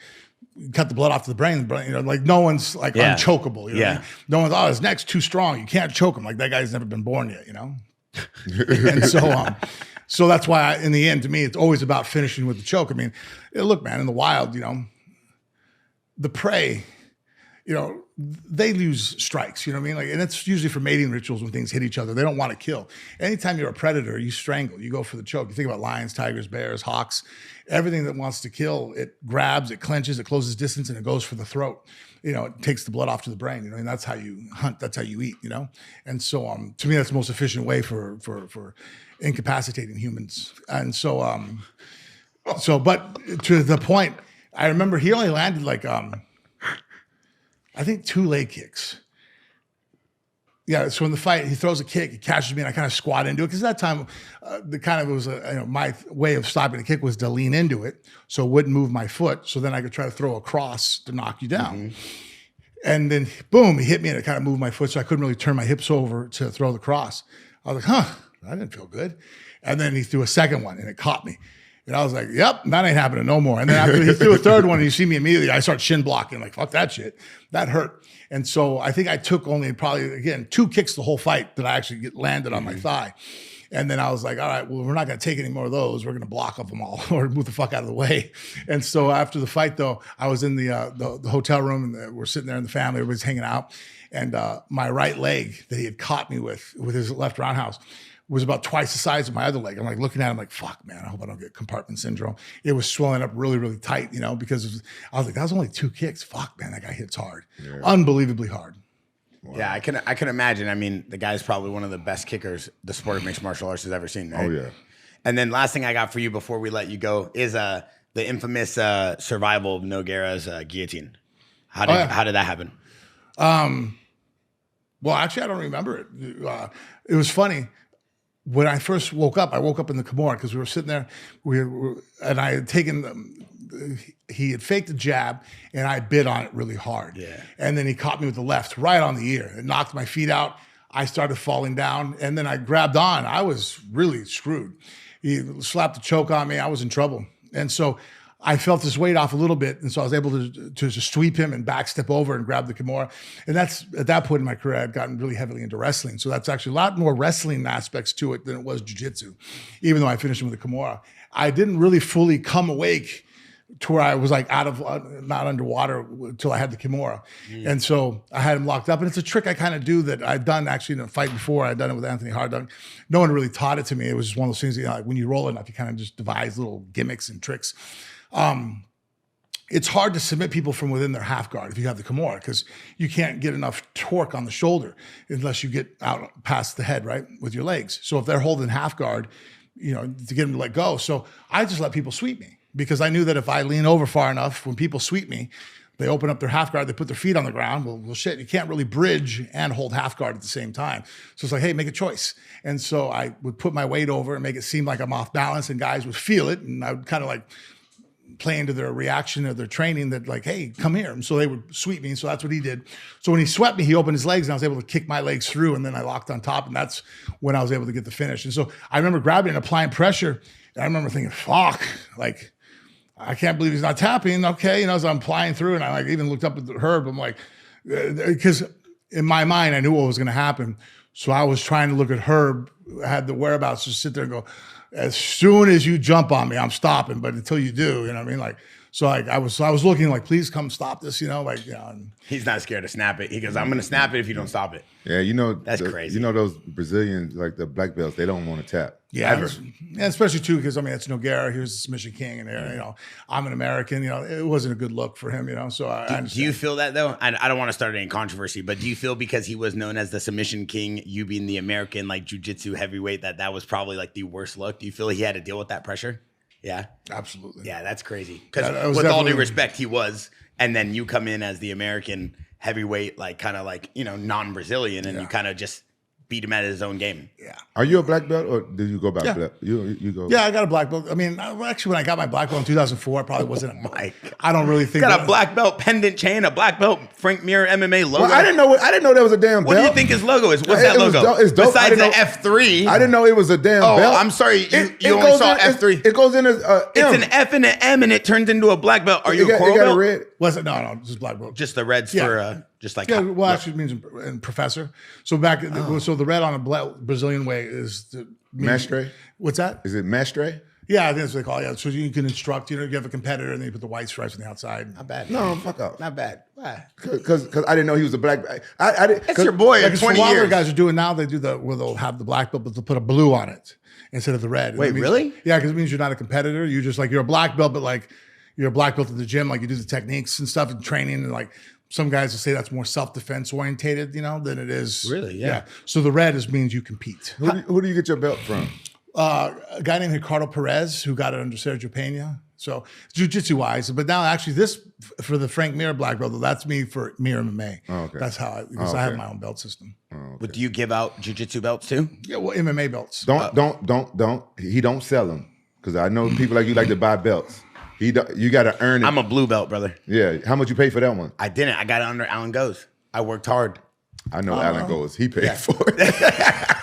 you cut the blood off to the brain, like no one's like unchokeable. You know what I mean? No one's, his neck's too strong. You can't choke him. Like that guy's never been born yet, And so that's why in the end, to me, it's always about finishing with the choke. Look, man, in the wild, the prey, they lose strikes, and it's usually for mating rituals when things hit each other. They don't want to kill. Anytime you're a predator, you strangle, you go for the choke. You think about lions, tigers, bears, hawks, everything that wants to kill, it grabs, it clenches, it closes distance, and it goes for the throat. It takes the blood off to the brain, and that's how you hunt, that's how you eat, And so to me, that's the most efficient way for incapacitating humans. And so, but to the point, I remember he only landed like, I think 2 leg kicks. Yeah, so in the fight, he throws a kick, he catches me, and I kind of squat into it. Because at that time, my way of stopping the kick was to lean into it, so it wouldn't move my foot. So then I could try to throw a cross to knock you down. Mm-hmm. And then, boom, he hit me, and it kind of moved my foot, so I couldn't really turn my hips over to throw the cross. I was like, that didn't feel good. And then he threw a second one, and it caught me. And I was like, yep, that ain't happening no more. And then after he threw a third one, and you see me immediately, I start shin blocking, like, fuck that shit. That hurt. And so I think I took only probably, again, 2 kicks the whole fight that I actually landed on my thigh. And then I was like, all right, well, we're not going to take any more of those. We're going to block of them all or move the fuck out of the way. And so after the fight, though, I was in the hotel room, and we're sitting there in the family, everybody's hanging out. And my right leg that he had caught me with his left roundhouse was about twice the size of my other leg. I'm like looking at him like, fuck, man, I hope I don't get compartment syndrome. It was swelling up really, really tight, because I was like, that was only 2 kicks. Fuck, man, that guy hits hard. Yeah. Unbelievably hard. Wow. Yeah, I can imagine. The guy's probably one of the best kickers the sport of mixed martial arts has ever seen, right? Oh, yeah. And then last thing I got for you before we let you go is the infamous survival of Nogueira's guillotine. How did that happen? Well, actually, I don't remember it. It was funny. When I first woke up in the Kimura because we were sitting there. And I had taken he had faked a jab, and I bit on it really hard. Yeah. And then he caught me with the left right on the ear. It knocked my feet out. I started falling down, and then I grabbed on. I was really screwed. He slapped a choke on me. I was in trouble. And so I felt his weight off a little bit, and so I was able to just sweep him and back step over and grab the Kimura. And that's at that point in my career, I'd gotten really heavily into wrestling. So that's actually a lot more wrestling aspects to it than it was jiu-jitsu, even though I finished him with the Kimura. I didn't really fully come awake to where I was like out of not underwater until I had the Kimura. And so I had him locked up. And it's a trick I kind of do that I've done actually in a fight before. I'd done it with Anthony Hardung. No one really taught it to me. It was just one of those things that, like when you roll enough, you kind of just devise little gimmicks and tricks. It's hard to submit people from within their half guard if you have the Kimura, because you can't get enough torque on the shoulder unless you get out past the head, right, with your legs. So if they're holding half guard, to get them to let go. So I just let people sweep me, because I knew that if I lean over far enough, when people sweep me, they open up their half guard, they put their feet on the ground. Well, shit, you can't really bridge and hold half guard at the same time. So it's like, hey, make a choice. And so I would put my weight over and make it seem like I'm off balance, and guys would feel it. And I would kind of like play into their reaction of their training that like, hey, come here. And so they would sweep me. So that's what he did. So when he swept me, he opened his legs and I was able to kick my legs through, and then I locked on top, and that's when I was able to get the finish. And so I remember grabbing and applying pressure. And I remember thinking, fuck, like, I can't believe he's not tapping. Okay. As I'm flying through, and I like even looked up at Herb. I'm like, because in my mind, I knew what was going to happen. So I was trying to look at Herb. I had the whereabouts to sit there and go, as soon as you jump on me, I'm stopping. But until you do, you know what I mean? Like, so like I was looking like, please come stop this, and he's not scared to snap it. He goes, I'm going to snap it if you don't stop it. Yeah, that's crazy. Those Brazilians, like the black belts, they don't want to tap. Yeah, ever. And especially too, because it's Nogueira. He was the submission king, and I'm an American. It wasn't a good look for him. So I understand. Do you feel that though? I don't want to start any controversy, but do you feel because he was known as the submission king, you being the American like jiu-jitsu heavyweight, that was probably like the worst look? Do you feel he had to deal with that pressure? Yeah, absolutely. Yeah, that's crazy. Because with all due respect, he was, and then you come in as the American heavyweight, like kind of like non-Brazilian, and you kind of just beat him at his own game. Yeah. Are you a black belt, or did you go by black? You go. Yeah, I got a black belt. I mean, actually, when I got my black belt in 2004, I probably wasn't. I don't really think. Got a black belt pendant chain, a black belt Frank Mir MMA logo. Well, I didn't know that was a damn belt. What do you think his logo is? What's that logo? It's dope. Besides the F3. I didn't know it was a damn belt. Oh, I'm sorry. You only saw F3. It goes in as it's an F and an M, and it turns into a black belt. Are you a coral belt? Red? Was it? No, just black belt. Just the reds for just like well, actually, it means in professor. So so the red on a Brazilian way is the mestre. What's that? Is it mestre? Yeah, I think that's what they call it. Yeah. So you can instruct. You have a competitor, and then you put the white stripes on the outside. Not bad. No, fuck up. Not bad. Why? Because I didn't know he was a black. That's your boy. Like 20 what years. other guys are doing now, they do where they'll have the black belt, but they'll put a blue on it instead of the red. Wait, really? Yeah, because it means you're not a competitor. You're just like you're a black belt, but like you're a black belt at the gym. Like you do the techniques and stuff and training, and like some guys will say that's more self-defense orientated, than it is. Really? Yeah. So the red means you compete. Who do you get your belt from? A guy named Ricardo Perez, who got it under Sergio Pena. So jiu-jitsu wise, but now actually this for the Frank Mir black belt, that's me for Mir MMA. Oh, okay. That's how I have my own belt system. Oh, okay. But do you give out jiu-jitsu belts too? Yeah, well, MMA belts. Don't. He don't sell them, because I know people like you like to buy belts. You got to earn it. I'm a blue belt, brother. Yeah. How much you pay for that one? I didn't. I got it under Alan Goes. I worked hard. I know Alan Goes. He paid for it.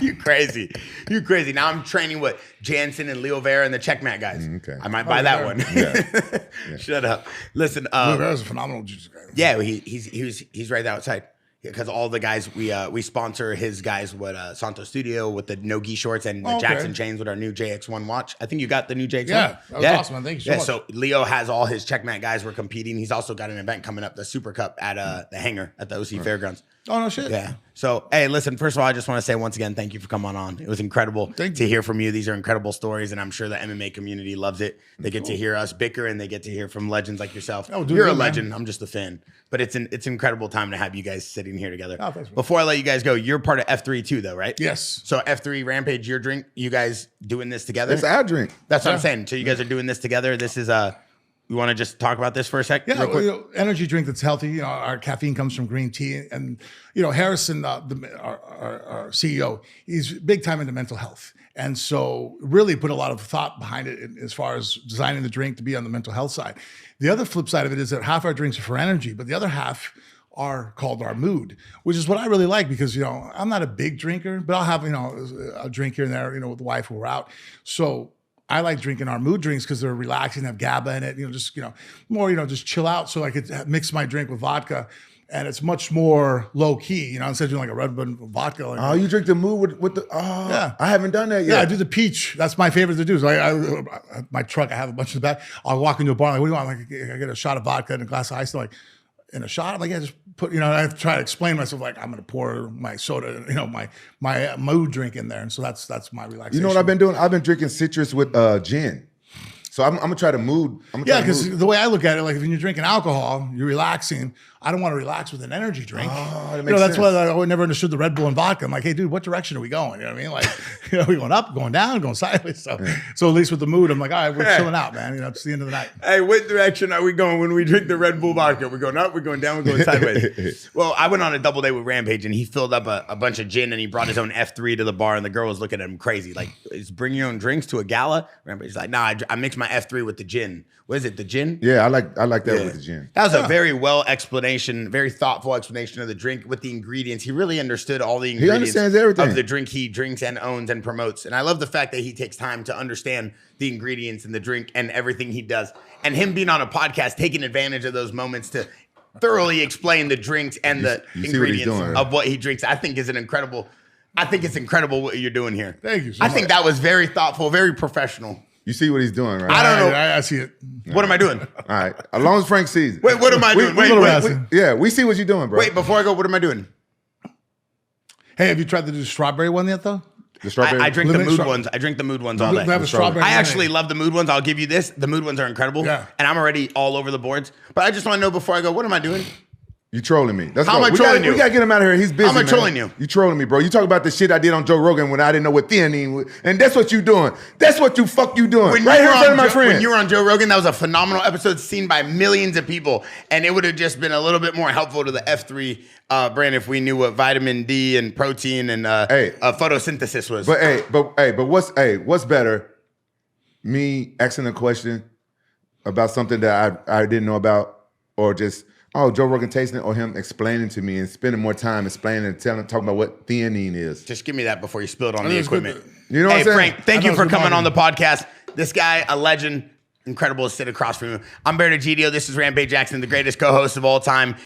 You crazy. Now I'm training with Jansen and Leo Vera and the Checkmat guys. Okay. I might buy that one. Yeah. Shut up. Listen. Leo Vera's a phenomenal jiu-jitsu guy. Yeah, he's right outside. Because all the guys we sponsor his guys with Santo Studio with the no gi shorts and the Jackson chains with our new JX1 watch. I think you got the new JX1. Yeah, that was awesome, man. Thank you so much. So Leo has all his Checkmat guys were competing. He's also got an event coming up, the Super Cup at the hangar at the OC Fairgrounds. Oh no shit. Yeah. So hey, listen. First of all, I just want to say once again, thank you for coming on. It was incredible to hear from you. These are incredible stories, and I'm sure the MMA community loves it. They get to hear us bicker, and they get to hear from legends like yourself. Oh, dude, you're a legend. I'm just a fan. But it's an incredible time to have you guys sitting here together. Oh, thanks, man. Before I let you guys go, you're part of F3 too, though, right? Yes. So F3 Rampage, your drink. You guys doing this together? It's our drink. That's what I'm saying. So you guys are doing this together. This is You want to just talk about this for a sec? Yeah, energy drink that's healthy. Our caffeine comes from green tea, and Harrison, our CEO, he's big time into mental health, and so really put a lot of thought behind it as far as designing the drink to be on the mental health side. The other flip side of it is that half our drinks are for energy, but the other half are called our mood, which is what I really like because I'm not a big drinker, but I'll have a drink here and there, with the wife when we're out. So I like drinking our mood drinks because they're relaxing, have GABA in it, more, just chill out. So I could mix my drink with vodka and it's much more low key, instead of doing like a Red Bull vodka. Like you drink the mood with the, yeah. I haven't done that yet. Yeah, I do the peach. That's my favorite to do. So my truck, I have a bunch of the back. I'll walk into a bar, like, what do you want? Like, I get a shot of vodka and a glass of ice. They're like, in a shot? I'm like, yeah, just put, I try to explain myself, like, I'm going to pour my soda, my mood drink in there. And so that's my relaxation. You know what I've been doing? I've been drinking citrus with gin. So I'm gonna try to mood. Because the way I look at it, like when you're drinking alcohol, you're relaxing. I don't want to relax with an energy drink. Oh, that makes sense. That's why I never understood the Red Bull and vodka. I'm like, hey, dude, what direction are we going? You know what I mean? Like, we going up, going down, going sideways. So at least with the mood, I'm like, all right, we're chilling out, man. It's the end of the night. Hey, what direction are we going when we drink the Red Bull vodka? We're going up, we're going down, we're going sideways. Well, I went on a double date with Rampage, and he filled up a bunch of gin, and he brought his own F3 to the bar, and the girl was looking at him crazy, like, is bring your own drinks to a gala? Rampage's like, nah, I mix my F3 with the gin. What is it, the gin? Yeah, I like that with the gin. That was a very very thoughtful explanation of the drink with the ingredients. He really understood all the ingredients. He understands everything of the drink he drinks and owns and promotes. And I love the fact that he takes time to understand the ingredients in the drink and everything he does. And him being on a podcast, taking advantage of those moments to thoroughly explain the drinks and the ingredients of what he drinks, I think it's incredible what you're doing here. Thank you so much. I think that was very thoughtful, very professional. You see what he's doing, right? I don't know. I see it. What am I doing? All right. As long as Frank sees it. Wait, what am I doing? Wait. We see what you're doing, bro. Wait, before I go, what am I doing? Hey, have you tried to do the strawberry one yet, though? The strawberry? I drink the mood ones. I drink the mood ones all day. I actually love the mood ones. I'll give you this. The mood ones are incredible. Yeah. And I'm already all over the boards. But I just want to know before I go, what am I doing? You trolling me. How am I trolling you? We got to get him out of here. He's busy, How am I trolling you? You trolling me, bro. You talk about the shit I did on Joe Rogan when I didn't know what theanine was. And that's what you doing. That's what you doing. Right here in front of my friend. When you were on Joe Rogan, that was a phenomenal episode seen by millions of people. And it would have just been a little bit more helpful to the F3 brand if we knew what vitamin D and protein and photosynthesis was. But what's better? Me asking a question about something that I didn't know about, or just Joe Rogan tasting it, or him explaining to me and spending more time explaining and talking about what theanine is. Just give me that before you spill it on the equipment. You know what I'm saying? Frank, thank you for coming on the podcast. This guy, a legend, incredible to sit across from you. I'm Bear Degidio. This is Rampage Jackson, the greatest co-host of all time.